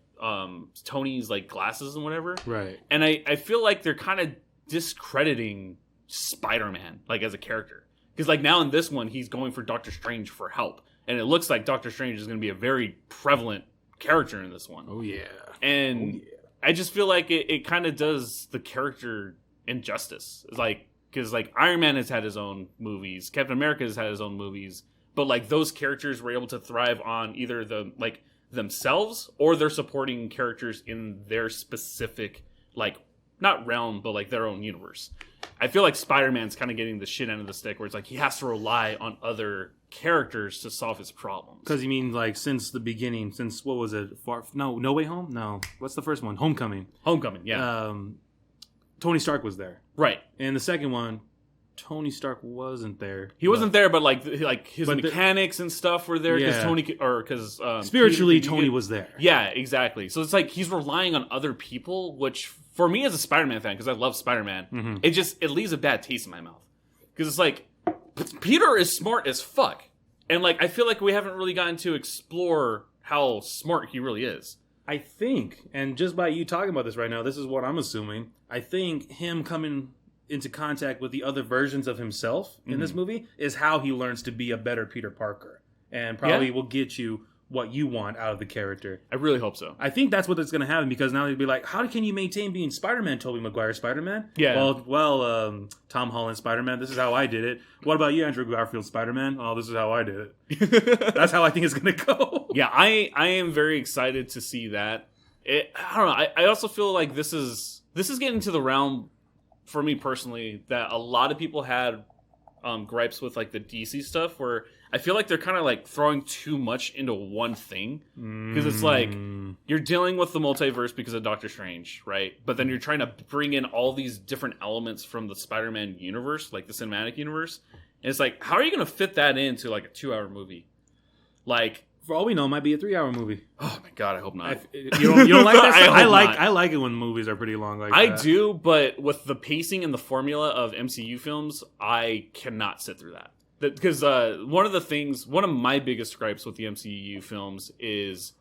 [SPEAKER 1] Tony's like glasses and whatever,
[SPEAKER 2] right?
[SPEAKER 1] And I feel like they're kind of discrediting Spider-Man like as a character because like now in this one he's going for Doctor Strange for help, and it looks like Doctor Strange is going to be a very prevalent character in this one. And I just feel like it kind of does the character injustice. It's like because like Iron Man has had his own movies, Captain America has had his own movies, but like those characters were able to thrive on either the like themselves or they're supporting characters in their specific like not realm but like their own universe. I feel like Spider-Man's kind of getting the shit end of the stick where it's like he has to rely on other characters to solve his problems.
[SPEAKER 2] Because you mean like since the beginning, since what was it? No Way Home? No. What's the first one? Homecoming, yeah. Tony Stark was there.
[SPEAKER 1] Right.
[SPEAKER 2] And the second one, Tony Stark wasn't there.
[SPEAKER 1] He wasn't there, but like his mechanics and stuff were there because
[SPEAKER 2] spiritually Tony was there.
[SPEAKER 1] Yeah, exactly. So it's like he's relying on other people, which for me as a Spider-Man fan, because I love Spider-Man, it leaves a bad taste in my mouth because it's like Peter is smart as fuck, and like I feel like we haven't really gotten to explore how smart he really is.
[SPEAKER 2] I think, and just by you talking about this right now, this is what I'm assuming. I think him coming into contact with the other versions of himself in this movie is how he learns to be a better Peter Parker, and probably will get you what you want out of the character.
[SPEAKER 1] I really hope so.
[SPEAKER 2] I think that's what's going to happen because now they'd be like, how can you maintain being Spider-Man, Tobey Maguire Spider-Man?
[SPEAKER 1] Yeah.
[SPEAKER 2] Well, Tom Holland Spider-Man, this is how I did it. What about you, Andrew Garfield Spider-Man? Oh, this is how I did it. That's how I think it's going to go.
[SPEAKER 1] Yeah, I am very excited to see that. I don't know. I also feel like this is getting to the realm for me personally that a lot of people had gripes with like the DC stuff where I feel like they're kind of like throwing too much into one thing because it's like you're dealing with the multiverse because of Doctor Strange, right? But then you're trying to bring in all these different elements from the Spider-Man universe, like the cinematic universe, And it's like, how are you going to fit that into like a 2-hour movie? Like,
[SPEAKER 2] For all we know, it might be a 3-hour movie.
[SPEAKER 1] oh my god, I hope not.
[SPEAKER 2] You don't like that stuff?
[SPEAKER 1] not.
[SPEAKER 2] I like it when movies are pretty long like
[SPEAKER 1] I
[SPEAKER 2] that.
[SPEAKER 1] do, but with the pacing and the formula of MCU films, I cannot sit through that. Because one of my biggest gripes with the MCU films is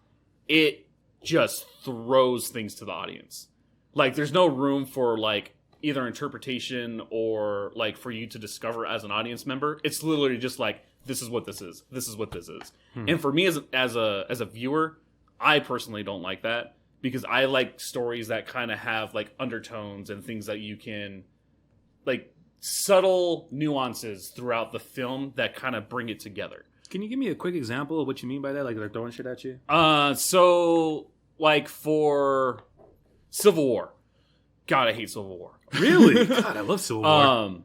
[SPEAKER 1] it just throws things to the audience. Like, there's no room for like either interpretation or like for you to discover as an audience member. It's literally just like, this is what this is. This is what this is. And for me as a viewer, I personally don't like that because I like stories that kind of have like undertones and things that you can like subtle nuances throughout the film that kind of bring it together.
[SPEAKER 2] Can you give me a quick example of what you mean by that? Like they're throwing shit at you?
[SPEAKER 1] So like for Civil War. God, I hate Civil War.
[SPEAKER 2] Really? God, I love Civil War.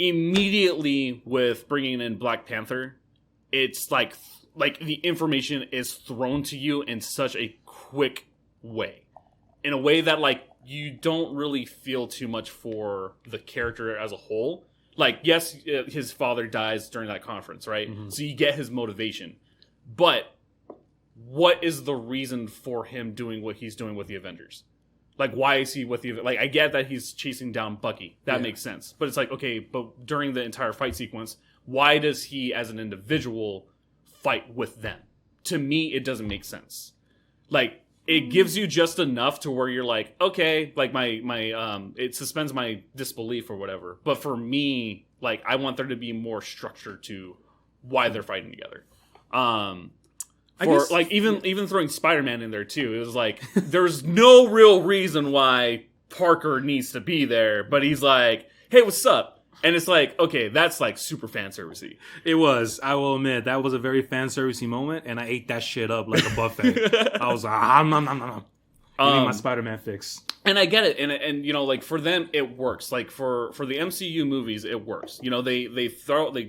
[SPEAKER 1] Immediately with bringing in Black Panther, it's like the information is thrown to you in such a quick way. In a way that like you don't really feel too much for the character as a whole. Like, yes, his father dies during that conference, right? Mm-hmm. So you get his motivation. But what is the reason for him doing what he's doing with the Avengers? Like, why is he with the... Like, I get that he's chasing down Bucky. That makes sense. But it's like, okay, but during the entire fight sequence, why does he, as an individual, fight with them? To me, it doesn't make sense. Like, it gives you just enough to where you're like, okay, like, it suspends my disbelief or whatever. But for me, like, I want there to be more structure to why they're fighting together. I guess, like, even throwing Spider-Man in there, too. It was like, there's no real reason why Parker needs to be there. But he's like, hey, what's up? And it's like, okay, that's, like, super fan servicey.
[SPEAKER 2] It was. I will admit, that was a very fan servicey moment. And I ate that shit up like a buffet. I was like, give me my Spider-Man fix.
[SPEAKER 1] And I get it. And you know, like, for them, it works. Like, for the MCU movies, it works. You know, they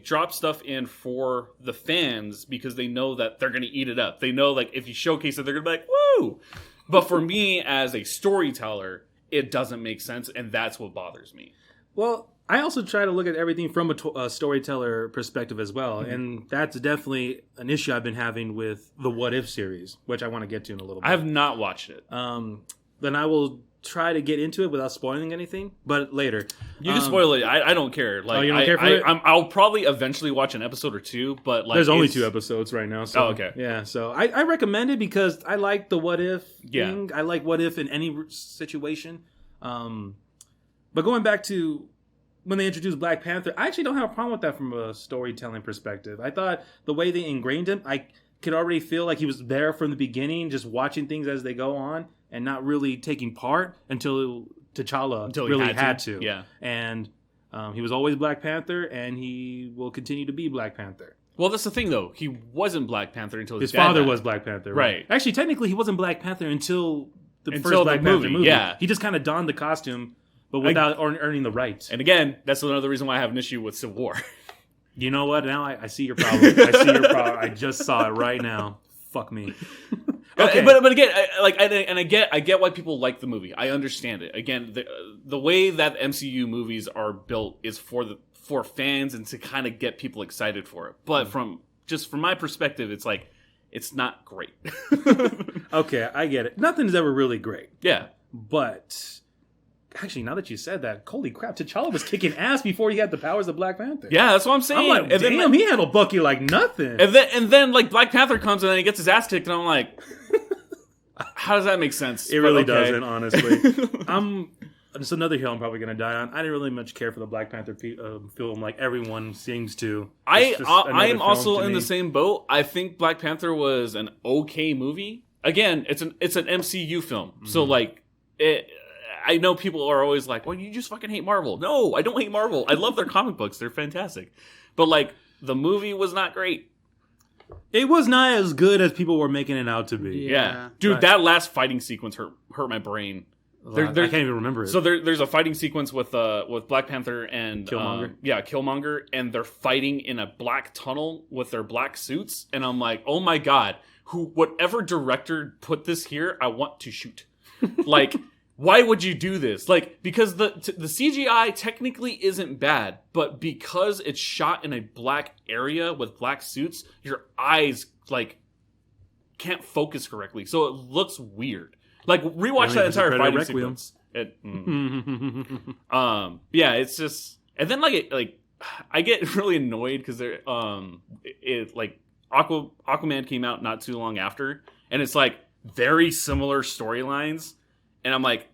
[SPEAKER 1] drop stuff in for the fans because they know that they're going to eat it up. They know, like, if you showcase it, they're going to be like, woo! But for me, as a storyteller, it doesn't make sense, and that's what bothers me.
[SPEAKER 2] Well, I also try to look at everything from a storyteller perspective as well, and that's definitely an issue I've been having with the What If series, which I want to get to in a little bit.
[SPEAKER 1] I have not watched it.
[SPEAKER 2] Then I will try to get into it without spoiling anything, but later.
[SPEAKER 1] You can spoil it. I don't care. Like,
[SPEAKER 2] you don't care for it?
[SPEAKER 1] I'll probably eventually watch an episode or two, but like,
[SPEAKER 2] there's only 2 episodes right now. So,
[SPEAKER 1] okay.
[SPEAKER 2] Yeah, so I recommend it because I like the What If thing.
[SPEAKER 1] Yeah.
[SPEAKER 2] I like What If in any situation. But going back to when they introduced Black Panther, I actually don't have a problem with that from a storytelling perspective. I thought the way they ingrained him, I could already feel like he was there from the beginning, just watching things as they go on and not really taking part until T'Challa really had to.
[SPEAKER 1] Yeah.
[SPEAKER 2] And he was always Black Panther, and he will continue to be Black Panther.
[SPEAKER 1] Well, that's the thing, though. He wasn't Black Panther until
[SPEAKER 2] his
[SPEAKER 1] dad
[SPEAKER 2] father
[SPEAKER 1] died.
[SPEAKER 2] was Black Panther.
[SPEAKER 1] Right.
[SPEAKER 2] Actually, technically, he wasn't Black Panther until the first Black Panther movie.
[SPEAKER 1] Yeah.
[SPEAKER 2] He just kind of donned the costume, but without earning the rights.
[SPEAKER 1] And again, that's another reason why I have an issue with Civil War.
[SPEAKER 2] You know what? Now I see your problem. I see your problem. I just saw it right now. Fuck me.
[SPEAKER 1] Okay. But again, I get why people like the movie. I understand it. Again, the way that MCU movies are built is for fans and to kind of get people excited for it. But from my perspective, it's like, it's not great.
[SPEAKER 2] Okay, I get it. Nothing's ever really great.
[SPEAKER 1] Yeah.
[SPEAKER 2] But actually, now that you said that, holy crap, T'Challa was kicking ass before he had the powers of Black Panther.
[SPEAKER 1] Yeah, that's what I'm saying.
[SPEAKER 2] I'm like,
[SPEAKER 1] and
[SPEAKER 2] damn,
[SPEAKER 1] then,
[SPEAKER 2] he handled Bucky like nothing.
[SPEAKER 1] And then like Black Panther comes and then he gets his ass kicked, and I'm like, how does that make sense?
[SPEAKER 2] It really doesn't, honestly. It's another hill I'm probably going to die on. I didn't really much care for the Black Panther film like everyone seems to.
[SPEAKER 1] I am also in the same boat. I think Black Panther was an okay movie. Again, it's an MCU film. Mm-hmm. So like I know people are always like, well, you just fucking hate Marvel. No, I don't hate Marvel. I love their comic books. They're fantastic. But like, the movie was not great.
[SPEAKER 2] It was not as good as people were making it out to be.
[SPEAKER 1] Yeah. Dude, right. That last fighting sequence hurt my brain.
[SPEAKER 2] I can't even remember it.
[SPEAKER 1] So there's a fighting sequence with Black Panther and
[SPEAKER 2] Killmonger.
[SPEAKER 1] Killmonger, and they're fighting in a black tunnel with their black suits, and I'm like, oh my god, whatever director put this here, I want to shoot. Like, why would you do this? Like, because the CGI technically isn't bad, but because it's shot in a black area with black suits, your eyes like can't focus correctly, so it looks weird. Like, rewatch that entire fighting sequence. Yeah, it's just, and then I get really annoyed because they're Aquaman came out not too long after, and it's like very similar storylines. And I'm like,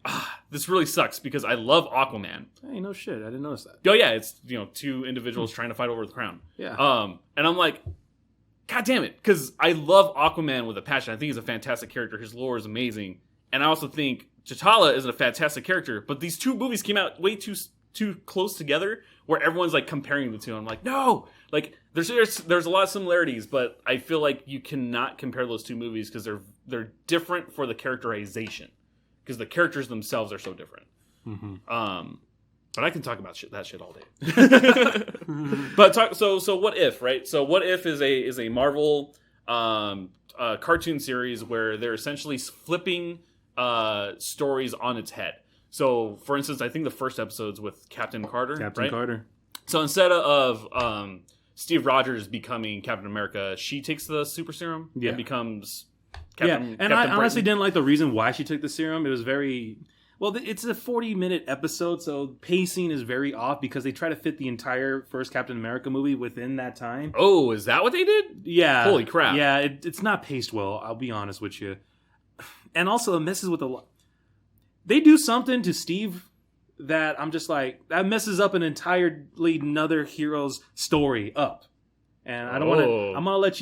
[SPEAKER 1] this really sucks because I love Aquaman.
[SPEAKER 2] Hey, no shit. I didn't notice that.
[SPEAKER 1] Oh yeah, it's two individuals trying to fight over the crown.
[SPEAKER 2] Yeah.
[SPEAKER 1] And I'm like, God damn it, because I love Aquaman with a passion. I think he's a fantastic character. His lore is amazing, and I also think T'Challa is a fantastic character. But these two movies came out way too close together, where everyone's like comparing the two. I'm like, no, like there's a lot of similarities, but I feel like you cannot compare those two movies because they're different for the characterization. Because the characters themselves are so different. Mm-hmm. But I can talk about that shit all day. But so what if, right? So what if is a Marvel cartoon series where they're essentially flipping stories on its head. So, for instance, I think the first episode's with Captain Carter.
[SPEAKER 2] Captain Carter.
[SPEAKER 1] So instead of Steve Rogers becoming Captain America, she takes the super serum and becomes Captain
[SPEAKER 2] I honestly didn't like the reason why she took the serum. It was very... Well, it's a 40-minute episode, so pacing is very off because they try to fit the entire first Captain America movie within that time.
[SPEAKER 1] Oh, is that what they did?
[SPEAKER 2] Yeah.
[SPEAKER 1] Holy crap.
[SPEAKER 2] Yeah, it's not paced well, I'll be honest with you. And also, it messes with a lot... They do something to Steve that I'm just like... That messes up an entirely another hero's story up. And I don't want to... I'm gonna let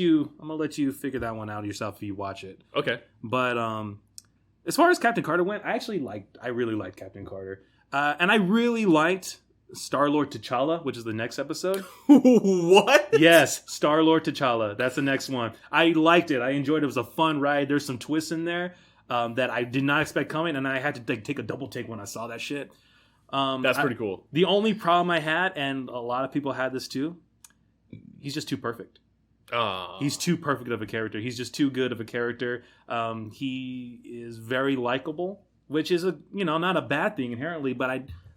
[SPEAKER 2] you figure that one out yourself if you watch it.
[SPEAKER 1] Okay.
[SPEAKER 2] But as far as Captain Carter went, I really liked Captain Carter, and I really liked Star-Lord T'Challa, which is the next episode.
[SPEAKER 1] What?
[SPEAKER 2] Yes, Star-Lord T'Challa. That's the next one. I liked it. I enjoyed it. It was a fun ride. There's some twists in there that I did not expect coming, and I had to take a double take when I saw that shit.
[SPEAKER 1] That's pretty cool.
[SPEAKER 2] The only problem I had, and a lot of people had this too, he's just too perfect. He's too perfect of a character. He's just too good of a character. He is very likable, which is not a bad thing inherently, but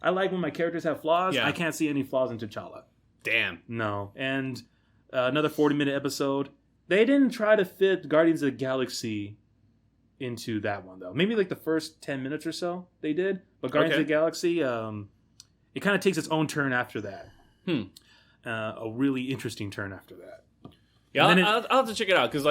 [SPEAKER 2] I like when my characters have flaws. Yeah. I can't see any flaws in T'Challa.
[SPEAKER 1] Damn.
[SPEAKER 2] No. And another 40-minute episode. They didn't try to fit Guardians of the Galaxy into that one, though. Maybe like the first 10 minutes or so they did. But Guardians of the Galaxy, it kind of takes its own turn after that. A really interesting turn after that.
[SPEAKER 1] Yeah, I'll have to check it out because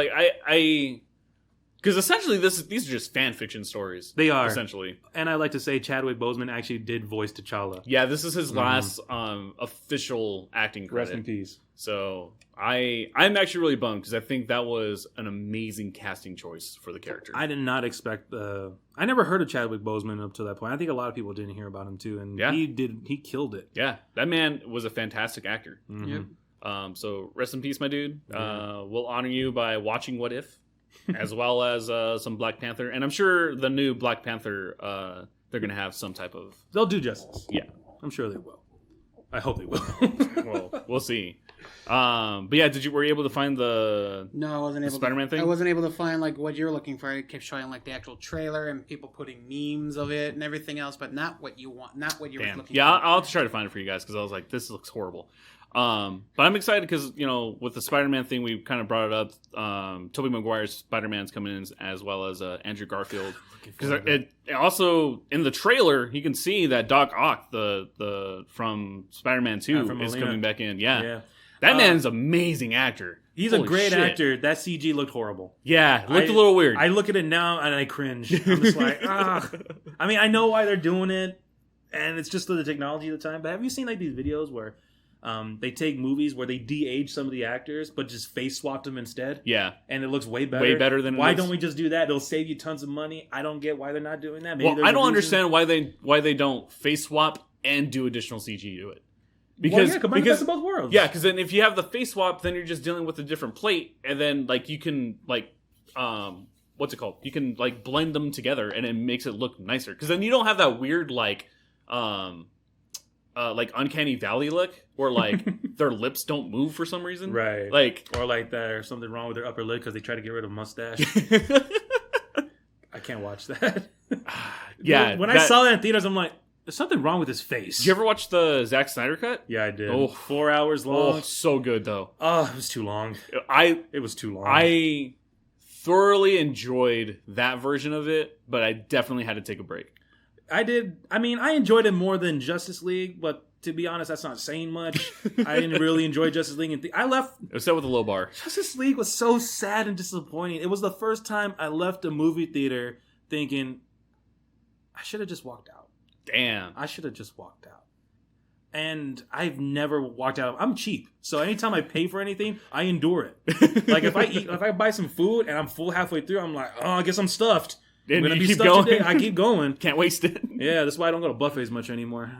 [SPEAKER 1] because essentially these are just fan fiction stories.
[SPEAKER 2] They are
[SPEAKER 1] essentially,
[SPEAKER 2] and I like to say Chadwick Boseman actually did voice T'Challa.
[SPEAKER 1] Yeah, this is his last official acting credit.
[SPEAKER 2] Rest in peace.
[SPEAKER 1] So I'm actually really bummed because I think that was an amazing casting choice for the character.
[SPEAKER 2] I did not expect I never heard of Chadwick Boseman up to that point. I think a lot of people didn't hear about him too, and he killed it.
[SPEAKER 1] Yeah, that man was a fantastic actor.
[SPEAKER 2] Mm-hmm.
[SPEAKER 3] Yep.
[SPEAKER 1] So rest in peace, my dude. We'll honor you by watching What If, as well as some Black Panther. And I'm sure the new Black Panther, they're going to have some type of...
[SPEAKER 2] They'll do justice.
[SPEAKER 1] Yeah.
[SPEAKER 2] I'm sure they will. I hope they will.
[SPEAKER 1] Well, we'll see. But yeah, were you able to find the
[SPEAKER 3] No, I wasn't able
[SPEAKER 1] Spider-Man thing?
[SPEAKER 3] I wasn't able to find like what you're looking for. It kept showing like the actual trailer and people putting memes of it and everything else, but not what you want, not what you were looking for.
[SPEAKER 1] Yeah, I'll try to find it for you guys because I was like, this looks horrible. But I'm excited because, with the Spider-Man thing, we kind of brought it up. Tobey Maguire's Spider-Man's coming in as well as Andrew Garfield. Because it also, in the trailer, you can see that Doc Ock, the from Spider-Man 2, is coming back in. Yeah. That man's an amazing actor.
[SPEAKER 2] He's a great actor. That CG looked horrible.
[SPEAKER 1] Yeah, it looked a little weird.
[SPEAKER 2] I look at it now and I cringe. I'm just like, I mean, I know why they're doing it, and it's just the technology at the time. But have you seen like these videos where they take movies where they de-age some of the actors, but just face swap them instead?
[SPEAKER 1] Yeah.
[SPEAKER 2] And it looks way better.
[SPEAKER 1] Way better than
[SPEAKER 2] Why don't we just do that? It'll save you tons of money. I don't get why they're not doing that. Maybe
[SPEAKER 1] I don't understand why they don't face swap and do additional CG to it.
[SPEAKER 2] Because combine the best of both worlds.
[SPEAKER 1] Yeah, because then if you have the face swap, then you're just dealing with a different plate, and then like you can what's it called? You can like blend them together, and it makes it look nicer. Because then you don't have that weird like Uncanny Valley look, where like their lips don't move for some reason,
[SPEAKER 2] right?
[SPEAKER 1] Like,
[SPEAKER 2] or like there's something wrong with their upper lip because they try to get rid of mustache. I can't watch that.
[SPEAKER 1] Yeah.
[SPEAKER 2] When I saw that in theaters, I'm like, there's something wrong with his face.
[SPEAKER 1] Did you ever watch the Zack Snyder cut?
[SPEAKER 2] Yeah, I did.
[SPEAKER 1] Oh.
[SPEAKER 2] 4 hours long.
[SPEAKER 1] Oh, so good though.
[SPEAKER 2] Oh, it was too long. It was too long.
[SPEAKER 1] I thoroughly enjoyed that version of it, but I definitely had to take a break.
[SPEAKER 2] I did. I mean, I enjoyed it more than Justice League, but to be honest, that's not saying much. I didn't really enjoy Justice League. I left.
[SPEAKER 1] It was set with a low bar.
[SPEAKER 2] Justice League was so sad and disappointing. It was the first time I left a movie theater thinking, I should have just walked out.
[SPEAKER 1] Damn.
[SPEAKER 2] I should have just walked out. And I've never walked out. I'm cheap. So anytime I pay for anything, I endure it. Like if I buy some food and I'm full halfway through, I'm like, oh, I guess I'm stuffed.
[SPEAKER 1] And
[SPEAKER 2] I'm gonna
[SPEAKER 1] you
[SPEAKER 2] be
[SPEAKER 1] keep
[SPEAKER 2] stuffed
[SPEAKER 1] going.
[SPEAKER 2] today. I keep going.
[SPEAKER 1] Can't waste it.
[SPEAKER 2] Yeah, that's why I don't go to buffets much anymore.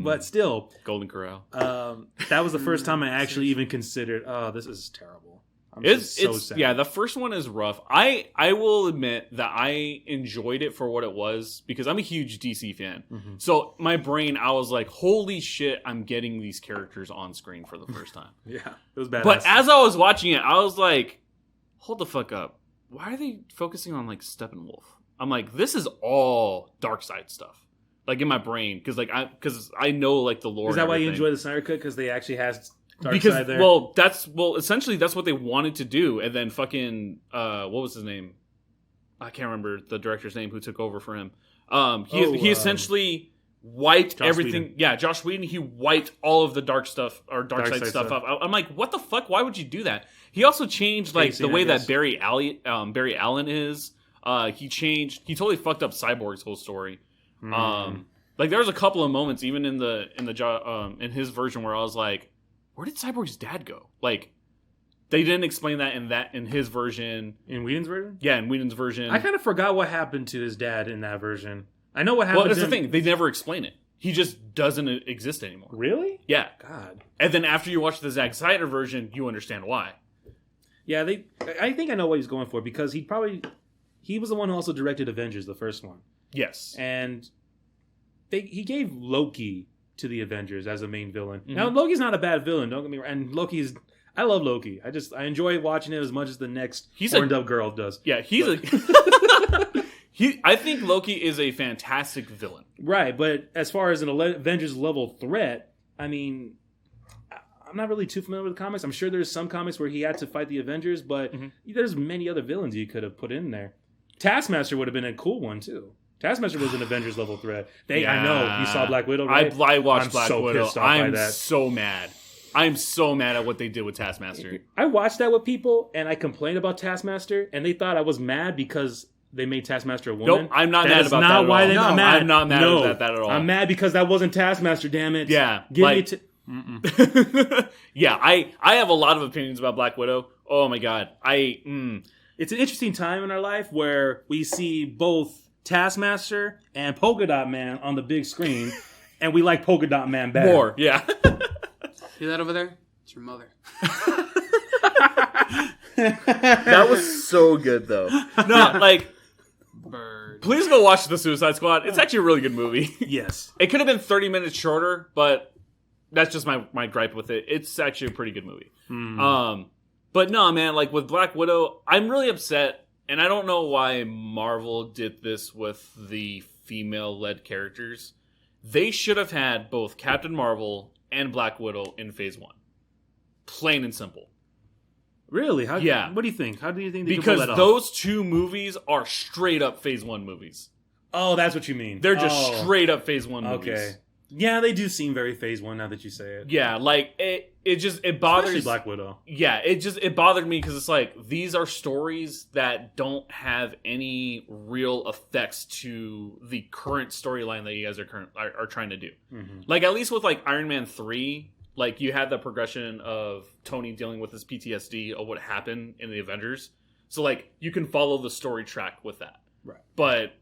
[SPEAKER 2] But still,
[SPEAKER 1] Golden Corral.
[SPEAKER 2] that was the first time I actually even considered, oh, this is terrible. I'm so sad.
[SPEAKER 1] Yeah, the first one is rough. I will admit that I enjoyed it for what it was because I'm a huge DC fan.
[SPEAKER 2] Mm-hmm.
[SPEAKER 1] So my brain, I was like, holy shit, I'm getting these characters on screen for the first time.
[SPEAKER 2] Yeah, it was badass.
[SPEAKER 1] But as I was watching it, I was like, hold the fuck up. Why are they focusing on like Steppenwolf? I'm like, this is all Darkseid stuff. Like in my brain, because I know like the lore.
[SPEAKER 2] Is that why you enjoy the Snyder Cut? Because they actually has Darkseid there.
[SPEAKER 1] Essentially that's what they wanted to do, and then fucking what was his name? I can't remember the director's name who took over for him. He essentially wiped
[SPEAKER 2] Joss
[SPEAKER 1] everything.
[SPEAKER 2] Whedon.
[SPEAKER 1] Yeah, Josh Whedon. He wiped all of the Darkseid stuff
[SPEAKER 2] stuff.
[SPEAKER 1] up. I'm like, what the fuck? Why would you do that? He also changed like
[SPEAKER 2] Pacing,
[SPEAKER 1] the way
[SPEAKER 2] I guess.
[SPEAKER 1] that Barry Allen is. He totally fucked up Cyborg's whole story. Like there was a couple of moments even in his version where I was like, where did Cyborg's dad go? Like they didn't explain that in his version.
[SPEAKER 2] In Whedon's version?
[SPEAKER 1] Yeah, in Whedon's version.
[SPEAKER 2] I kind of forgot what happened to his dad in that version. I know what happened
[SPEAKER 1] Well, that's
[SPEAKER 2] to
[SPEAKER 1] the
[SPEAKER 2] him.
[SPEAKER 1] thing. They never explain it. He just doesn't exist anymore.
[SPEAKER 2] Really?
[SPEAKER 1] Yeah.
[SPEAKER 2] God.
[SPEAKER 1] And then after you watch the Zack Snyder version, you understand why.
[SPEAKER 2] Yeah, I think I know what he's going for because he was the one who also directed Avengers, the first one.
[SPEAKER 1] Yes.
[SPEAKER 2] And he gave Loki to the Avengers as a main villain.
[SPEAKER 1] Mm-hmm.
[SPEAKER 2] Now, Loki's not a bad villain, don't get me wrong. And I love Loki. I enjoy watching him as much as the next horned up girl does.
[SPEAKER 1] Yeah, I think Loki is a fantastic villain.
[SPEAKER 2] Right, but as far as an Avengers level threat, I mean, I'm not really too familiar with the comics. I'm sure there's some comics where he had to fight the Avengers, but there's many other villains you could have put in there. Taskmaster would have been a cool one too. Taskmaster was an Avengers level threat. I know you saw Black Widow, right?
[SPEAKER 1] I watched Black
[SPEAKER 2] so
[SPEAKER 1] Widow.
[SPEAKER 2] Pissed off by
[SPEAKER 1] I'm
[SPEAKER 2] that.
[SPEAKER 1] so mad. I'm so mad at what they did with Taskmaster.
[SPEAKER 2] I watched that with people, and I complained about Taskmaster, and they thought I was mad because they made Taskmaster a woman.
[SPEAKER 1] Nope, I'm not mad about that
[SPEAKER 2] not
[SPEAKER 1] at
[SPEAKER 2] why
[SPEAKER 1] all.
[SPEAKER 2] they're
[SPEAKER 1] No,
[SPEAKER 2] not mad.
[SPEAKER 1] I'm not mad
[SPEAKER 2] No,
[SPEAKER 1] about that at all.
[SPEAKER 2] I'm mad because that wasn't Taskmaster, damn it.
[SPEAKER 1] Yeah,
[SPEAKER 2] Give
[SPEAKER 1] like-
[SPEAKER 2] me
[SPEAKER 1] Yeah, I have a lot of opinions about Black Widow. Oh my god.
[SPEAKER 2] It's an interesting time in our life where we see both Taskmaster and Polka Dot Man on the big screen, and we like Polka Dot Man better.
[SPEAKER 1] More, yeah.
[SPEAKER 3] See that over there? It's your mother.
[SPEAKER 1] That was so good though. No, like
[SPEAKER 3] Bird.
[SPEAKER 1] please go watch The Suicide Squad. It's actually a really good movie.
[SPEAKER 2] Yes.
[SPEAKER 1] It could have been 30 minutes shorter, but that's just my gripe with it. It's actually a pretty good movie. But no, man, like with Black Widow, I'm really upset, and I don't know why Marvel did this with the female-led characters. They should have had both Captain Marvel and Black Widow in Phase 1. Plain and simple.
[SPEAKER 2] Really?
[SPEAKER 1] Yeah.
[SPEAKER 2] What do you think? How do you think they could
[SPEAKER 1] Because
[SPEAKER 2] pull that off?
[SPEAKER 1] those two movies are straight up Phase 1 movies.
[SPEAKER 2] Oh, that's what you mean.
[SPEAKER 1] They're just straight up Phase 1 movies.
[SPEAKER 2] Okay. Yeah, they do seem very Phase 1 now that you say it.
[SPEAKER 1] Yeah, like it bothers.
[SPEAKER 2] Especially Black Widow.
[SPEAKER 1] Yeah, it bothered me because it's like these are stories that don't have any real effects to the current storyline that you guys are trying to do.
[SPEAKER 2] Mm-hmm.
[SPEAKER 1] Like at least with like Iron Man 3, like you had the progression of Tony dealing with his PTSD of what happened in the Avengers. So like you can follow the story track with that.
[SPEAKER 2] Right.
[SPEAKER 1] But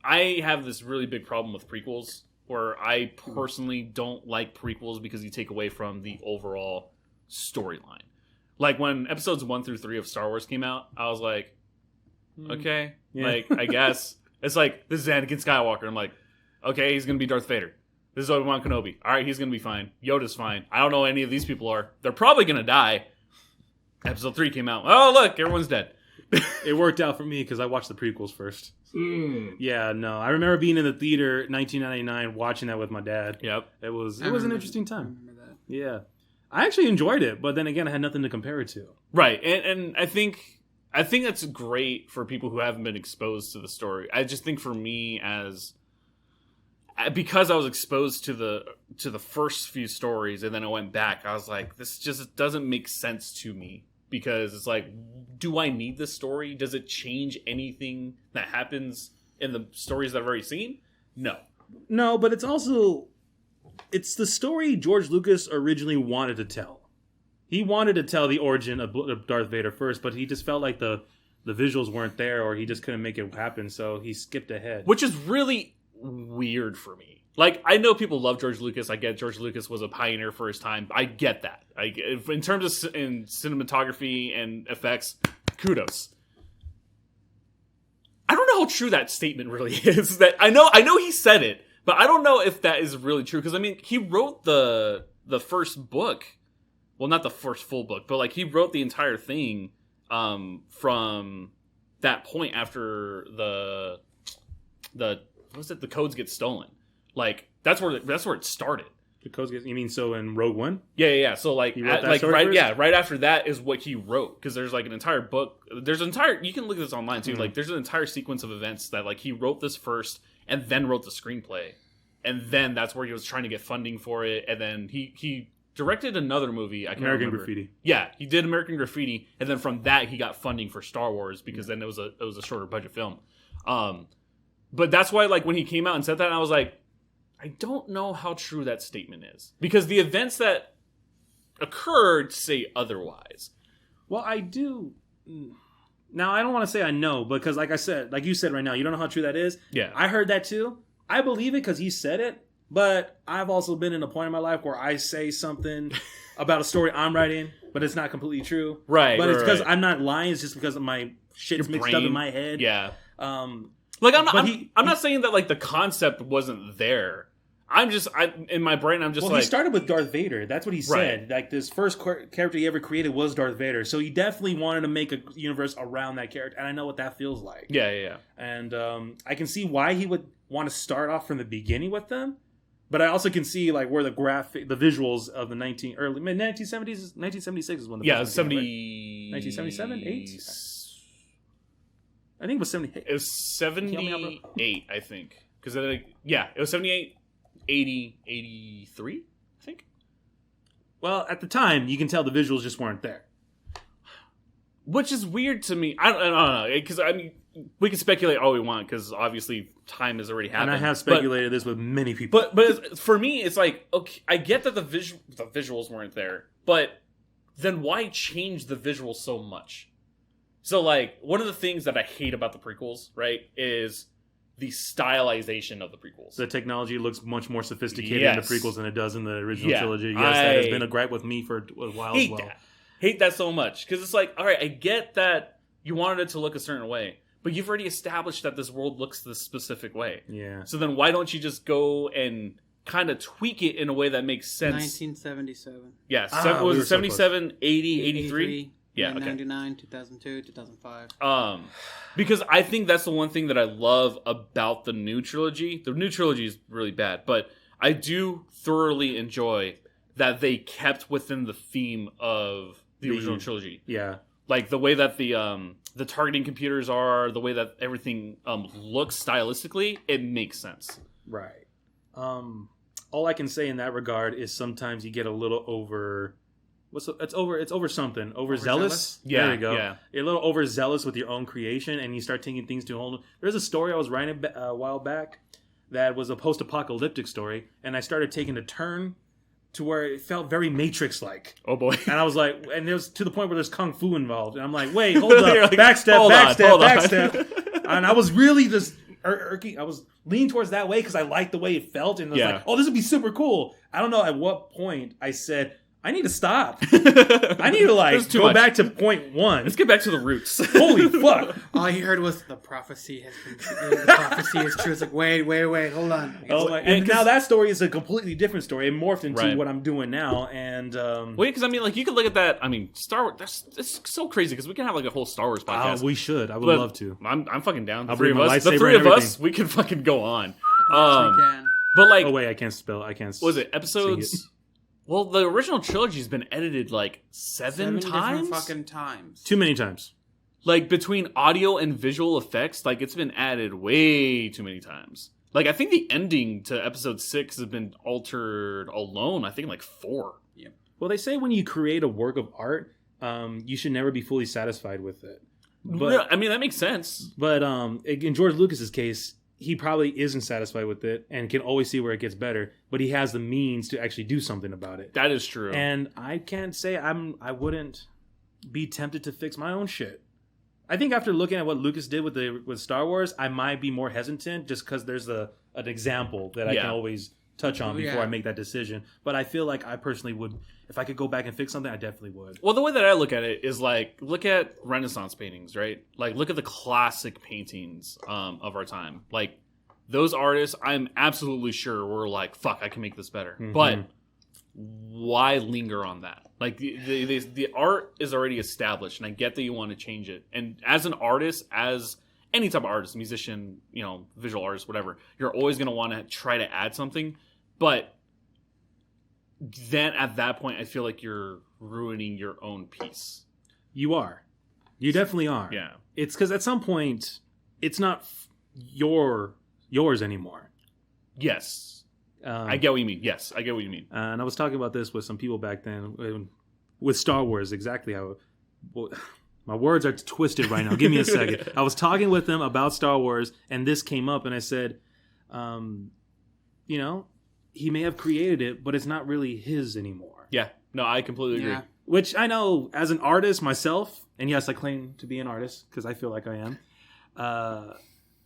[SPEAKER 1] I have this really big problem with prequels, where I personally don't like prequels because you take away from the overall storyline. Like when episodes 1 through 3 of Star Wars came out, I was like, okay,
[SPEAKER 2] Yeah.
[SPEAKER 1] like I guess it's like this is Anakin Skywalker. I'm like, okay, he's gonna be Darth Vader. This is Obi-Wan Kenobi. All right, he's gonna be fine. Yoda's fine. I don't know any of these people are. They're probably gonna die. Episode 3 came out. Oh look, everyone's dead.
[SPEAKER 2] It worked out for me because I watched the prequels first. Yeah, no. I remember being in the theater 1999 watching that with my dad.
[SPEAKER 1] Yep.
[SPEAKER 2] It was an interesting
[SPEAKER 3] I
[SPEAKER 2] time.
[SPEAKER 3] remember that.
[SPEAKER 2] Yeah. I actually enjoyed it, but then again, I had nothing to compare it to.
[SPEAKER 1] Right, and I think that's great for people who haven't been exposed to the story. I just think for me, because I was exposed to the first few stories and then I went back, I was like, this just doesn't make sense to me, because it's like, do I need this story? Does it change anything that happens in the stories that I've already seen? No,
[SPEAKER 2] but it's the story George Lucas originally wanted to tell. He wanted to tell the origin of Darth Vader first, but he just felt like the visuals weren't there, or he just couldn't make it happen, so he skipped ahead.
[SPEAKER 1] which is really weird for me. Like, I know people love George Lucas. I get George Lucas was a pioneer for his time. I get that. In terms of in cinematography and effects, kudos. I don't know how true that statement really is. That I know he said it, but I don't know if that is really true. Because I mean, he wrote the first book. Well, not the first full book, but like he wrote the entire thing from that point after the codes get stolen. Like that's where it started.
[SPEAKER 2] The codes get, you mean so in Rogue One?
[SPEAKER 1] Yeah. So like,
[SPEAKER 2] He wrote that story first?
[SPEAKER 1] right after that is what he wrote, because there's like an entire book. There's an entire, you can look at this online too. Like there's an entire sequence of events that like he wrote this first and then wrote the screenplay, and then that's where he was trying to get funding for it, and then he directed another movie. I can't
[SPEAKER 2] American
[SPEAKER 1] remember.
[SPEAKER 2] Graffiti.
[SPEAKER 1] Yeah, he did American Graffiti, and then from that he got funding for Star Wars, because then it was a shorter budget film. But that's why like when he came out and said that, I was like, I don't know how true that statement is, because the events that occurred say otherwise.
[SPEAKER 2] Well, I do. Now, I don't want to say I know, because like I said, like you said right now, you don't know how true that is.
[SPEAKER 1] Yeah.
[SPEAKER 2] I heard that too. I believe it because he said it, but I've also been in a point in my life where I say something about a story I'm writing, but it's not completely true.
[SPEAKER 1] Right.
[SPEAKER 2] But it's because
[SPEAKER 1] right.
[SPEAKER 2] I'm not lying. It's just because of my shit's
[SPEAKER 1] Your
[SPEAKER 2] mixed
[SPEAKER 1] brain.
[SPEAKER 2] up in my head.
[SPEAKER 1] Yeah.
[SPEAKER 2] Like
[SPEAKER 1] I'm not saying that like the concept wasn't there. In my brain, I'm just
[SPEAKER 2] well,
[SPEAKER 1] like...
[SPEAKER 2] he started with Darth Vader. That's what he said.
[SPEAKER 1] Right.
[SPEAKER 2] Like, this first character he ever created was Darth Vader. So he definitely wanted to make a universe around that character. And I know what that feels like.
[SPEAKER 1] Yeah.
[SPEAKER 2] And I can see why he would want to start off from the beginning with them. But I also can see, like, where the visuals of the early mid-1970s... 1976 is when the first one came out, right? 1977? 8? I think it was 78.
[SPEAKER 1] It was 78, I think. Because, it was 78... 80, 83, I think.
[SPEAKER 2] Well, at the time, you can tell the visuals just weren't there.
[SPEAKER 1] Which is weird to me. I don't know. Because, I mean, we can speculate all we want, because obviously time has already happened.
[SPEAKER 2] And I have speculated this with many people.
[SPEAKER 1] But for me, it's like, okay, I get that the visuals weren't there, but then why change the visuals so much? So, like, one of the things that I hate about the prequels, right, is the stylization of the prequels.
[SPEAKER 2] The technology looks much more sophisticated
[SPEAKER 1] Yes.
[SPEAKER 2] in the prequels than it does in the original
[SPEAKER 1] Yeah,
[SPEAKER 2] trilogy. Yes, that has been a gripe with me for a while as well.
[SPEAKER 1] Hate that so much. Because it's like, all right, I get that you wanted it to look a certain way, but you've already established that this world looks this specific way.
[SPEAKER 2] Yeah.
[SPEAKER 1] So then why don't you just go and kind of tweak it in a way that makes sense?
[SPEAKER 3] 1977.
[SPEAKER 1] Yeah.
[SPEAKER 2] we
[SPEAKER 1] Was
[SPEAKER 2] were
[SPEAKER 1] it
[SPEAKER 2] so
[SPEAKER 1] 77, 80, 83? Yeah, okay.
[SPEAKER 3] 99, 2002, 2005.
[SPEAKER 1] Because I think that's the one thing that I love about the new trilogy. The new trilogy is really bad, but I do thoroughly enjoy that they kept within the theme of the original trilogy.
[SPEAKER 2] Yeah.
[SPEAKER 1] Like the way that the targeting computers are, the way that everything looks stylistically, it makes sense.
[SPEAKER 2] Right. All I can say in that regard is sometimes you get a little over... It's over something. Overzealous?
[SPEAKER 1] Yeah,
[SPEAKER 2] there you go.
[SPEAKER 1] yeah.
[SPEAKER 2] You're a little overzealous with your own creation, and you start taking things to a whole... There's a story I was writing a while back that was a post-apocalyptic story, and I started taking a turn to where it felt very Matrix-like.
[SPEAKER 1] Oh, boy.
[SPEAKER 2] And I was like... And it was to the point where there's Kung Fu involved. And I'm like, wait, hold up.
[SPEAKER 1] Like,
[SPEAKER 2] backstep.
[SPEAKER 1] hold
[SPEAKER 2] And I was really just... I was leaning towards that way because I liked the way it felt, and I was like, oh, this would be super cool. I don't know at what point I said... I need to stop. I need to go back to point one.
[SPEAKER 1] Let's get back to the roots.
[SPEAKER 2] Holy fuck!
[SPEAKER 3] All he heard was the prophecy has been. The prophecy is true. It's like wait, hold on.
[SPEAKER 2] And now that story is a completely different story. It morphed into what I'm doing now. And
[SPEAKER 1] because I mean, like you could look at that. I mean, Star Wars. That's so crazy because we can have like a whole Star Wars podcast.
[SPEAKER 2] We should. I would love to.
[SPEAKER 1] I'm fucking down.
[SPEAKER 2] I'll bring my lightsaber.
[SPEAKER 1] The three of us, we can fucking go on.
[SPEAKER 3] We can.
[SPEAKER 1] But like,
[SPEAKER 2] oh wait, I can't spell. I can't.
[SPEAKER 1] Was it episodes? Well, the original trilogy's been edited like seven times.
[SPEAKER 3] Different fucking times.
[SPEAKER 2] Too many times.
[SPEAKER 1] Like between audio and visual effects, like it's been added way too many times. Like I think the ending to episode 6 has been altered alone. I think like 4.
[SPEAKER 3] Yep.
[SPEAKER 2] Well, they say when you create a work of art, you should never be fully satisfied with it. But
[SPEAKER 1] I mean that makes sense.
[SPEAKER 2] But in George Lucas's case, he probably isn't satisfied with it and can always see where it gets better, but he has the means to actually do something about it.
[SPEAKER 1] That is true.
[SPEAKER 2] And I can't say I wouldn't be tempted to fix my own shit. I think after looking at what Lucas did with Star Wars, I might be more hesitant just because there's an example that I can always touch on before I make that decision. But I feel like I personally would, if I could go back and fix something, I definitely would.
[SPEAKER 1] Well, the way that I look at it is like, look at Renaissance paintings, right? Like, look at the classic paintings of our time. Like, those artists, I'm absolutely sure were like, fuck, I can make this better. Mm-hmm. But why linger on that? Like, the art is already established, and I get that you want to change it. And as an artist, as any type of artist, musician, visual artist, whatever, you're always going to want to try to add something. But then at that point, I feel like you're ruining your own piece.
[SPEAKER 2] You are. You definitely are.
[SPEAKER 1] Yeah.
[SPEAKER 2] It's because at some point, it's not yours anymore.
[SPEAKER 1] Yes. I get what you mean. Yes, I get what you mean.
[SPEAKER 2] And I was talking about this with some people back then with Star Wars, exactly how... Well, my words are twisted right now. Give me a second. I was talking with them about Star Wars, and this came up, and I said, he may have created it, but it's not really his anymore.
[SPEAKER 1] Yeah. No, I completely agree.
[SPEAKER 2] Which I know as an artist myself, and yes, I claim to be an artist because I feel like I am.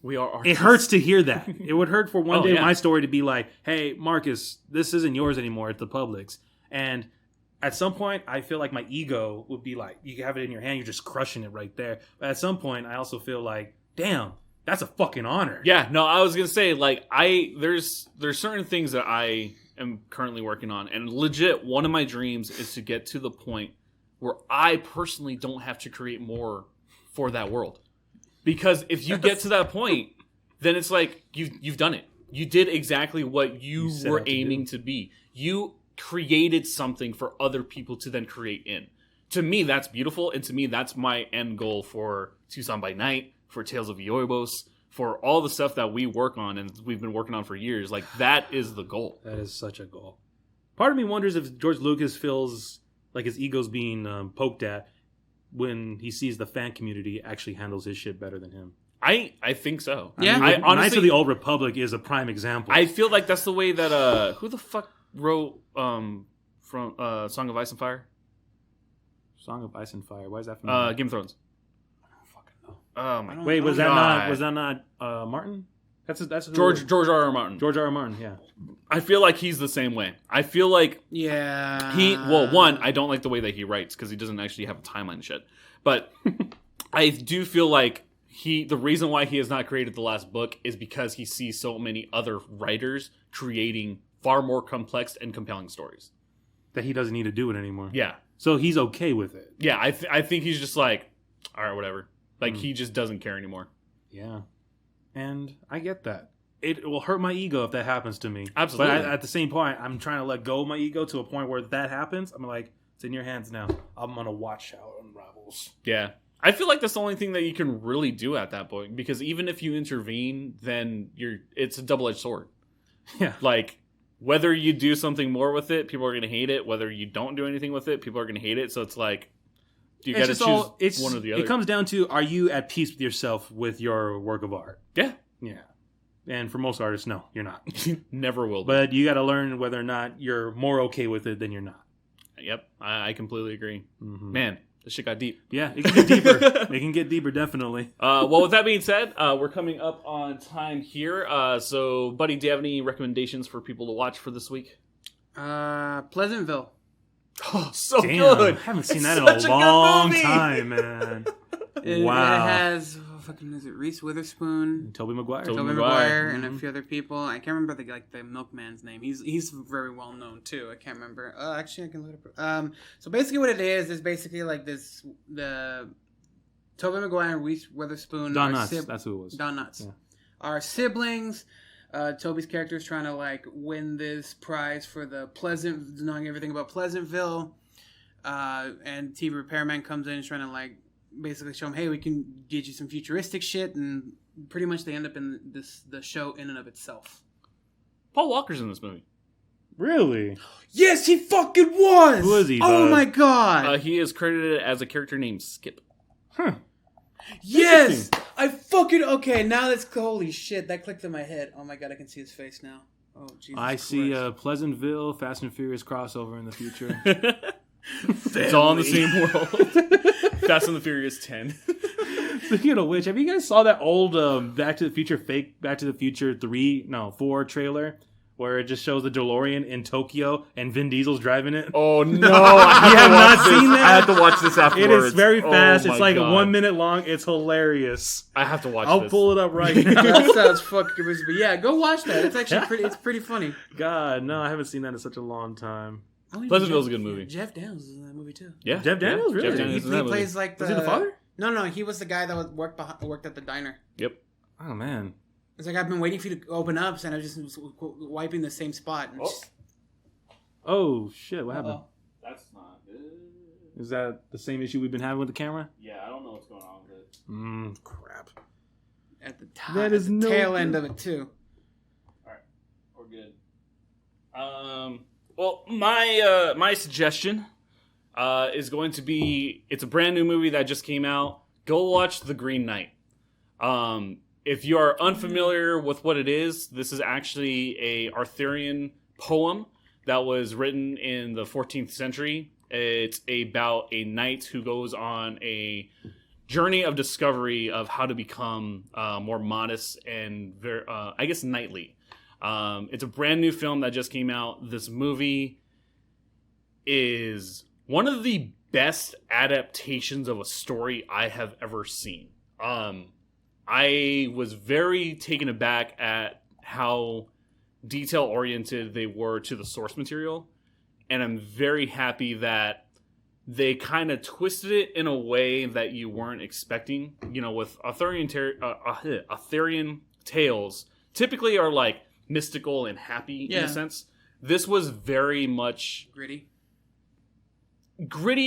[SPEAKER 1] We are artists.
[SPEAKER 2] It hurts to hear that. It would hurt for one day my story to be like, hey, Marcus, this isn't yours anymore. It's the public's. And at some point, I feel like my ego would be like, you have it in your hand, you're just crushing it right there. But at some point, I also feel like, damn, that's a fucking honor.
[SPEAKER 1] Yeah, no, I was gonna say like there's certain things that I am currently working on, and legit one of my dreams is to get to the point where I personally don't have to create more for that world. Because if you get to that point, then it's like you've done it. You did exactly what you were aiming to be. You created something for other people to then create in. To me, that's beautiful, and to me, that's my end goal for Tucson by Night, for Tales of Yoibos, for all the stuff that we work on and we've been working on for years. Like, that is the goal.
[SPEAKER 2] That is such a goal. Part of me wonders if George Lucas feels like his ego's being poked at when he sees the fan community actually handles his shit better than him.
[SPEAKER 1] I think so.
[SPEAKER 3] Yeah.
[SPEAKER 2] I mean, Knights of the Old Republic is a prime example.
[SPEAKER 1] I feel like that's the way that who the fuck wrote from Song of Ice and Fire?
[SPEAKER 2] Song of Ice and Fire. Why is that from
[SPEAKER 1] Game of Thrones.
[SPEAKER 2] Oh my God. Wait, was that not Martin? That's
[SPEAKER 1] George R.R. Martin.
[SPEAKER 2] George R.R. Martin, yeah.
[SPEAKER 1] I feel like he's the same way. I feel like one, I don't like the way that he writes because he doesn't actually have a timeline and shit. But I do feel like the reason why he has not created the last book is because he sees so many other writers creating far more complex and compelling stories.
[SPEAKER 2] That he doesn't need to do it anymore.
[SPEAKER 1] Yeah.
[SPEAKER 2] So he's okay with it.
[SPEAKER 1] Yeah, I think he's just like, all right, whatever. Like, he just doesn't care anymore.
[SPEAKER 2] Yeah. And I get that. It will hurt my ego if that happens to me.
[SPEAKER 1] Absolutely.
[SPEAKER 2] But at the same point, I'm trying to let go of my ego to a point where that happens. I'm like, it's in your hands now. I'm going to watch how it unravels.
[SPEAKER 1] Yeah. I feel like that's the only thing that you can really do at that point. Because even if you intervene, then it's a double-edged sword.
[SPEAKER 2] Yeah.
[SPEAKER 1] Like, whether you do something more with it, people are going to hate it. Whether you don't do anything with it, people are going to hate it. So it's like, you got to choose one or the other.
[SPEAKER 2] It comes down to, are you at peace with yourself with your work of art?
[SPEAKER 1] Yeah.
[SPEAKER 2] Yeah. And for most artists, no, you're not.
[SPEAKER 1] Never will be.
[SPEAKER 2] But you got to learn whether or not you're more okay with it than you're not.
[SPEAKER 1] Yep. I completely agree. Mm-hmm. Man, this shit got deep.
[SPEAKER 2] Yeah, it can get deeper. It can get deeper, definitely.
[SPEAKER 1] Well, with that being said, we're coming up on time here. So, buddy, do you have any recommendations for people to watch for this week?
[SPEAKER 3] Pleasantville.
[SPEAKER 1] Oh, so
[SPEAKER 2] Damn,
[SPEAKER 1] good.
[SPEAKER 2] I haven't seen
[SPEAKER 1] It's
[SPEAKER 2] that in a
[SPEAKER 1] such a good
[SPEAKER 2] long
[SPEAKER 1] movie.
[SPEAKER 2] time, man.
[SPEAKER 3] It
[SPEAKER 2] Wow.
[SPEAKER 3] has is it Reese Witherspoon,
[SPEAKER 2] Tobey Maguire.
[SPEAKER 1] Tobey
[SPEAKER 3] Tobey
[SPEAKER 1] Maguire.
[SPEAKER 3] Maguire, and a few other people. I can't remember the milkman's name. He's very well known too. I can't remember. Actually, I can look it up. So basically, what it is basically like this: the Tobey Maguire and Reese Witherspoon.
[SPEAKER 2] Don
[SPEAKER 3] are
[SPEAKER 2] Knotts. That's who it was.
[SPEAKER 3] Don Knotts.
[SPEAKER 2] Yeah.
[SPEAKER 3] Are siblings. Toby's character is trying to like win this prize for the knowing everything about Pleasantville. And TV repairman comes in and trying to like basically show him, hey, we can get you some futuristic shit, and pretty much they end up in the show in and of itself.
[SPEAKER 1] Paul Walker's in this movie.
[SPEAKER 2] Really?
[SPEAKER 3] Yes, he fucking was.
[SPEAKER 2] Who is he,
[SPEAKER 3] Oh
[SPEAKER 2] bud?
[SPEAKER 3] my god.
[SPEAKER 1] He is credited as a character named Skip.
[SPEAKER 2] Huh.
[SPEAKER 3] Yes, I fucking Now that's holy shit. That clicked in my head. Oh my god, I can see his face now. Oh Jesus.
[SPEAKER 2] I see
[SPEAKER 3] Christ.
[SPEAKER 2] a Pleasantville Fast and Furious crossover in the future.
[SPEAKER 1] It's all in the same world. Fast and the Furious 10.
[SPEAKER 2] Speaking of which, have you guys saw that old Back to the Future 4 trailer where it just shows the DeLorean in Tokyo and Vin Diesel's driving it?
[SPEAKER 1] Oh no! I
[SPEAKER 2] You have not seen that?
[SPEAKER 1] I have to watch this
[SPEAKER 2] It
[SPEAKER 1] afterwards.
[SPEAKER 2] is very fast.
[SPEAKER 1] Oh,
[SPEAKER 2] it's
[SPEAKER 1] my
[SPEAKER 2] like
[SPEAKER 1] God.
[SPEAKER 2] 1 minute long. It's hilarious.
[SPEAKER 1] I have to watch
[SPEAKER 2] I'll
[SPEAKER 1] this.
[SPEAKER 2] pull it up right now.
[SPEAKER 3] That sounds fucking crazy. But yeah, go watch that. It's actually pretty. It's pretty funny.
[SPEAKER 2] God, no, I haven't seen that in such a long time.
[SPEAKER 1] Pleasantville's a good movie.
[SPEAKER 3] Jeff Daniels is in that movie too.
[SPEAKER 1] Yeah,
[SPEAKER 2] Jeff Daniels,
[SPEAKER 1] yeah.
[SPEAKER 2] really?
[SPEAKER 1] Jeff
[SPEAKER 3] He
[SPEAKER 1] Daniels is in that movie.
[SPEAKER 3] plays like the.
[SPEAKER 2] Is he the father?
[SPEAKER 3] No, he was the guy that worked at the diner.
[SPEAKER 1] Yep.
[SPEAKER 2] Oh, man.
[SPEAKER 3] It's like I've been waiting for you to open up, and I just was wiping the same spot. And
[SPEAKER 2] Oh, shit, what happened?
[SPEAKER 3] Uh-oh.
[SPEAKER 1] That's not good.
[SPEAKER 2] Is that the same issue we've been having with the camera?
[SPEAKER 1] Yeah, I don't know what's going on with it.
[SPEAKER 2] Crap.
[SPEAKER 3] At the top,
[SPEAKER 2] That is
[SPEAKER 3] the
[SPEAKER 2] no
[SPEAKER 3] tail
[SPEAKER 2] good.
[SPEAKER 3] end of it too.
[SPEAKER 1] We're good. Well, my suggestion is going to be, it's a brand new movie that just came out. Go watch The Green Knight. If you are unfamiliar with what it is, this is actually a Arthurian poem that was written in the 14th century. It's about a knight who goes on a journey of discovery of how to become more modest and very, I guess, knightly. It's a brand new film that just came out. This movie is one of the best adaptations of a story I have ever seen. I was very taken aback at how detail-oriented they were to the source material, and I'm very happy that they kind of twisted it in a way that you weren't expecting. You know, with Arthurian tales typically are like mystical and happy in a sense. This was very much gritty,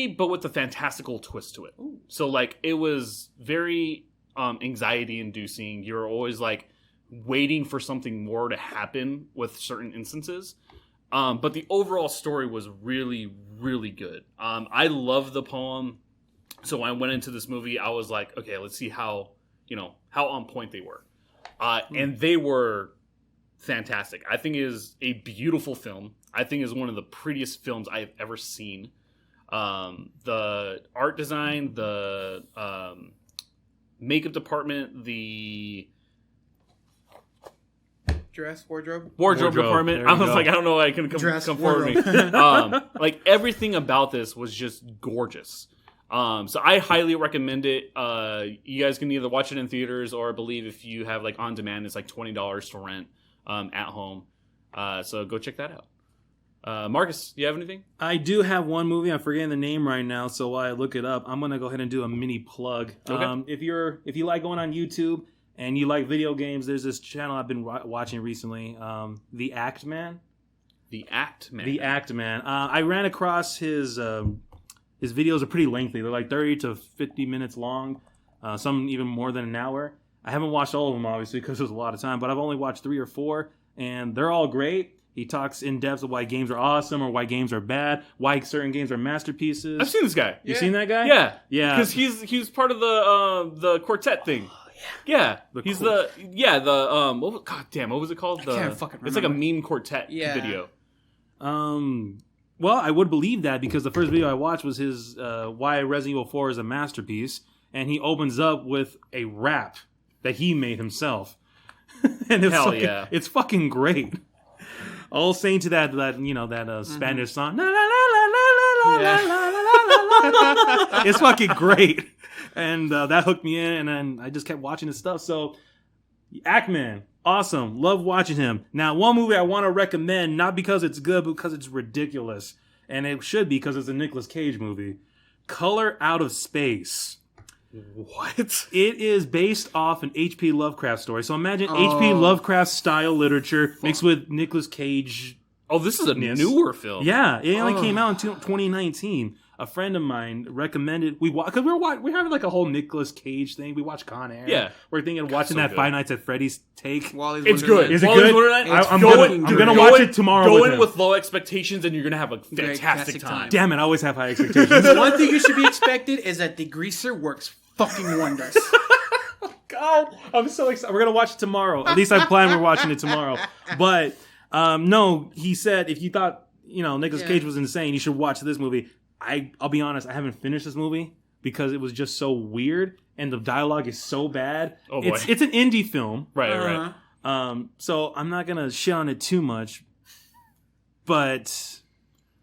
[SPEAKER 1] but with a fantastical twist to it. Ooh. So like it was very anxiety inducing. You're always like waiting for something more to happen with certain instances. But the overall story was really, really good. I love the poem. So when I went into this movie, I was like, okay, let's see how on point they were. And they were fantastic. I think it is a beautiful film. I think it's one of the prettiest films I've ever seen. The art design, the makeup department, the
[SPEAKER 3] wardrobe
[SPEAKER 1] department. I was like, I don't know, I can come forward with me. Like everything about this was just gorgeous. So I highly recommend it. You guys can either watch it in theaters, or I believe if you have like on demand, it's like $20 to rent at home. So go check that out. Marcus, you have anything?
[SPEAKER 2] I do have one movie. I'm forgetting the name right now, so while I look it up, I'm gonna go ahead and do a mini plug.
[SPEAKER 1] Okay.
[SPEAKER 2] If you like going on YouTube and you like video games, there's this channel I've been watching recently, The Act Man.
[SPEAKER 1] The Act Man.
[SPEAKER 2] The Act Man. I ran across his videos are pretty lengthy. They're like 30 to 50 minutes long. Some even more than an hour. I haven't watched all of them, obviously, because there's a lot of time, but I've only watched 3 or 4, and they're all great. He talks in depth of why games are awesome or why games are bad, why certain games are masterpieces.
[SPEAKER 1] I've seen this guy.
[SPEAKER 2] You seen that guy?
[SPEAKER 1] Yeah.
[SPEAKER 2] Yeah.
[SPEAKER 1] Because he's part of the quartet thing. Yeah, what was it called?
[SPEAKER 3] I can't fucking
[SPEAKER 1] It's like a
[SPEAKER 3] remember.
[SPEAKER 1] meme quartet video.
[SPEAKER 2] Well, I would believe that because the first video I watched was his why Resident Evil 4 is a masterpiece, and he opens up with a rap that he made himself. And it's it's fucking great. All saying to that Spanish song, la la la la la It's fucking great. And that hooked me in, and then I just kept watching his stuff. So, Ackman, awesome. Love watching him. Now, one movie I want to recommend, not because it's good, but because it's ridiculous. And it should be because it's a Nicolas Cage movie. Color Out of Space.
[SPEAKER 1] What?
[SPEAKER 2] It is based off an H.P. Lovecraft story. So imagine H.P. Lovecraft style literature mixed with Nicolas Cage.
[SPEAKER 1] Oh, this is a newer film.
[SPEAKER 2] Yeah, it only came out in 2019. A friend of mine recommended because we're having like a whole Nicolas Cage thing. We watch Con Air.
[SPEAKER 1] Yeah,
[SPEAKER 2] we're thinking of watching that Five Nights at Freddy's take.
[SPEAKER 1] It's good.
[SPEAKER 2] Is it
[SPEAKER 1] Wally's
[SPEAKER 2] good?
[SPEAKER 1] Wonderland?
[SPEAKER 2] I'm gonna watch it tomorrow.
[SPEAKER 1] Go
[SPEAKER 2] with
[SPEAKER 1] in
[SPEAKER 2] him.
[SPEAKER 1] with low expectations, and you're gonna have a fantastic time.
[SPEAKER 2] Damn it! I always have high expectations.
[SPEAKER 3] The one thing you should be expected is that the greaser works fucking wonders.
[SPEAKER 2] God, I'm so excited. We're gonna watch it tomorrow. At least I plan we're watching it tomorrow. But no, he said if you thought Nicolas Cage was insane, you should watch this movie. I'll be honest, I haven't finished this movie because it was just so weird and the dialogue is so bad.
[SPEAKER 1] Oh boy.
[SPEAKER 2] It's an indie film.
[SPEAKER 1] Right.
[SPEAKER 2] So I'm not gonna shit on it too much. But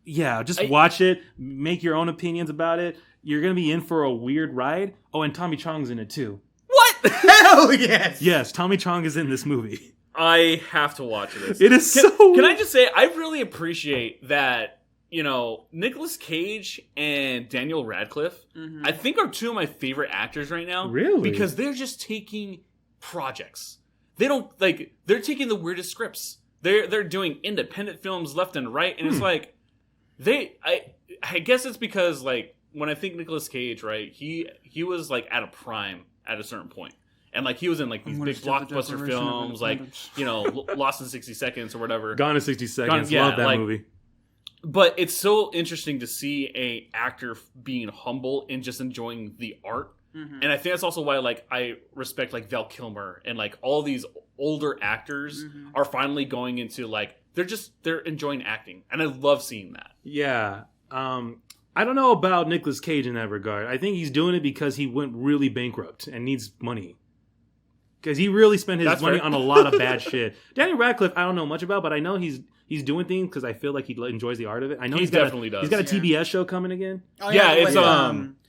[SPEAKER 2] yeah, just watch it, make your own opinions about it. You're gonna be in for a weird ride. Oh, and Tommy Chong's in it too.
[SPEAKER 1] What?
[SPEAKER 3] Hell yes!
[SPEAKER 2] Yes, Tommy Chong is in this movie.
[SPEAKER 1] I have to watch this.
[SPEAKER 2] It is
[SPEAKER 1] Can I just say, I really appreciate that, Nicolas Cage and Daniel Radcliffe, I think are two of my favorite actors right now.
[SPEAKER 2] Really?
[SPEAKER 1] Because they're just taking projects. They're taking the weirdest scripts. They're doing independent films left and right, and it's like, I guess it's because, like, when I think Nicolas Cage, right, he was, like, at a prime at a certain point. And, like, he was in, like, these big blockbuster films, like, Lost in 60 Seconds or whatever.
[SPEAKER 2] Gone in 60 Seconds. Love that movie.
[SPEAKER 1] But it's so interesting to see a actor being humble and just enjoying the art. Mm-hmm. And I think that's also why, like, I respect, like, Val Kilmer and, like, all these older actors are finally going into, like, they're enjoying acting. And I love seeing that.
[SPEAKER 2] Yeah. I don't know about Nicolas Cage in that regard. I think he's doing it because he went really bankrupt and needs money. Because he really spent his money on a lot of bad shit. Daniel Radcliffe, I don't know much about, but I know he's doing things because I feel like he enjoys the art of it. I know he
[SPEAKER 1] definitely does.
[SPEAKER 2] He's got a TBS show coming again.
[SPEAKER 1] Oh,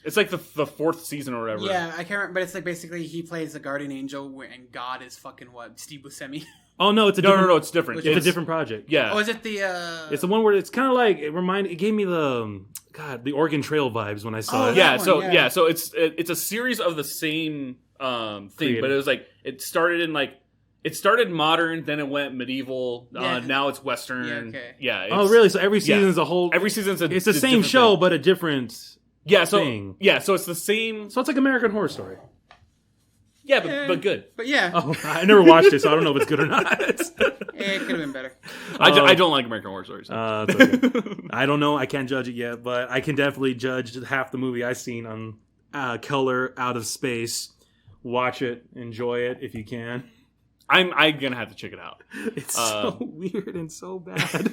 [SPEAKER 1] it's like the fourth season or whatever.
[SPEAKER 3] Yeah, I can't remember, but it's like basically he plays the guardian angel, and God is fucking what? Steve Buscemi.
[SPEAKER 2] Oh no, it's
[SPEAKER 1] no, it's different.
[SPEAKER 2] It's a different project.
[SPEAKER 1] Yeah.
[SPEAKER 3] Oh, is it the?
[SPEAKER 2] It's the one where it's kind of like it gave me the Oregon Trail vibes when I saw it.
[SPEAKER 1] Yeah, so it's a series of the same thing, but it was like it started modern, then it went medieval. Now it's western.
[SPEAKER 3] Yeah, okay.
[SPEAKER 1] Yeah.
[SPEAKER 2] Really? So every season is a whole.
[SPEAKER 1] Every season's
[SPEAKER 2] it's the same show,
[SPEAKER 1] thing.
[SPEAKER 2] But a different. Thing.
[SPEAKER 1] So it's the same.
[SPEAKER 2] So it's like American Horror Story.
[SPEAKER 1] Yeah, but good.
[SPEAKER 3] But yeah.
[SPEAKER 2] Oh, I never watched it, so I don't know if it's good or not.
[SPEAKER 3] It could have been better.
[SPEAKER 1] I don't like American Horror Stories.
[SPEAKER 2] It's okay. I don't know. I can't judge it yet, but I can definitely judge half the movie I've seen on Color Out of Space. Watch it, enjoy it if you can.
[SPEAKER 1] I'm gonna have to check it out.
[SPEAKER 2] It's so weird and so bad.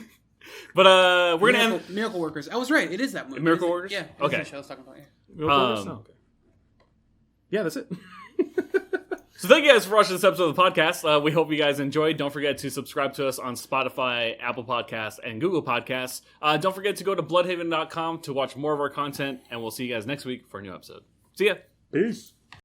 [SPEAKER 1] But we're gonna end
[SPEAKER 3] Miracle Workers. I was right. It is that movie.
[SPEAKER 1] Miracle Workers.
[SPEAKER 3] Yeah.
[SPEAKER 1] Okay.
[SPEAKER 3] That's the show I was talking about.
[SPEAKER 2] Okay. Yeah, that's it.
[SPEAKER 1] So thank you guys for watching this episode of the podcast. We hope you guys enjoyed. Don't forget to subscribe to us on Spotify, Apple Podcasts, and Google Podcasts. Don't forget to go to Bluhdhaven.com to watch more of our content, and we'll see you guys next week for a new episode. See ya.
[SPEAKER 2] Peace.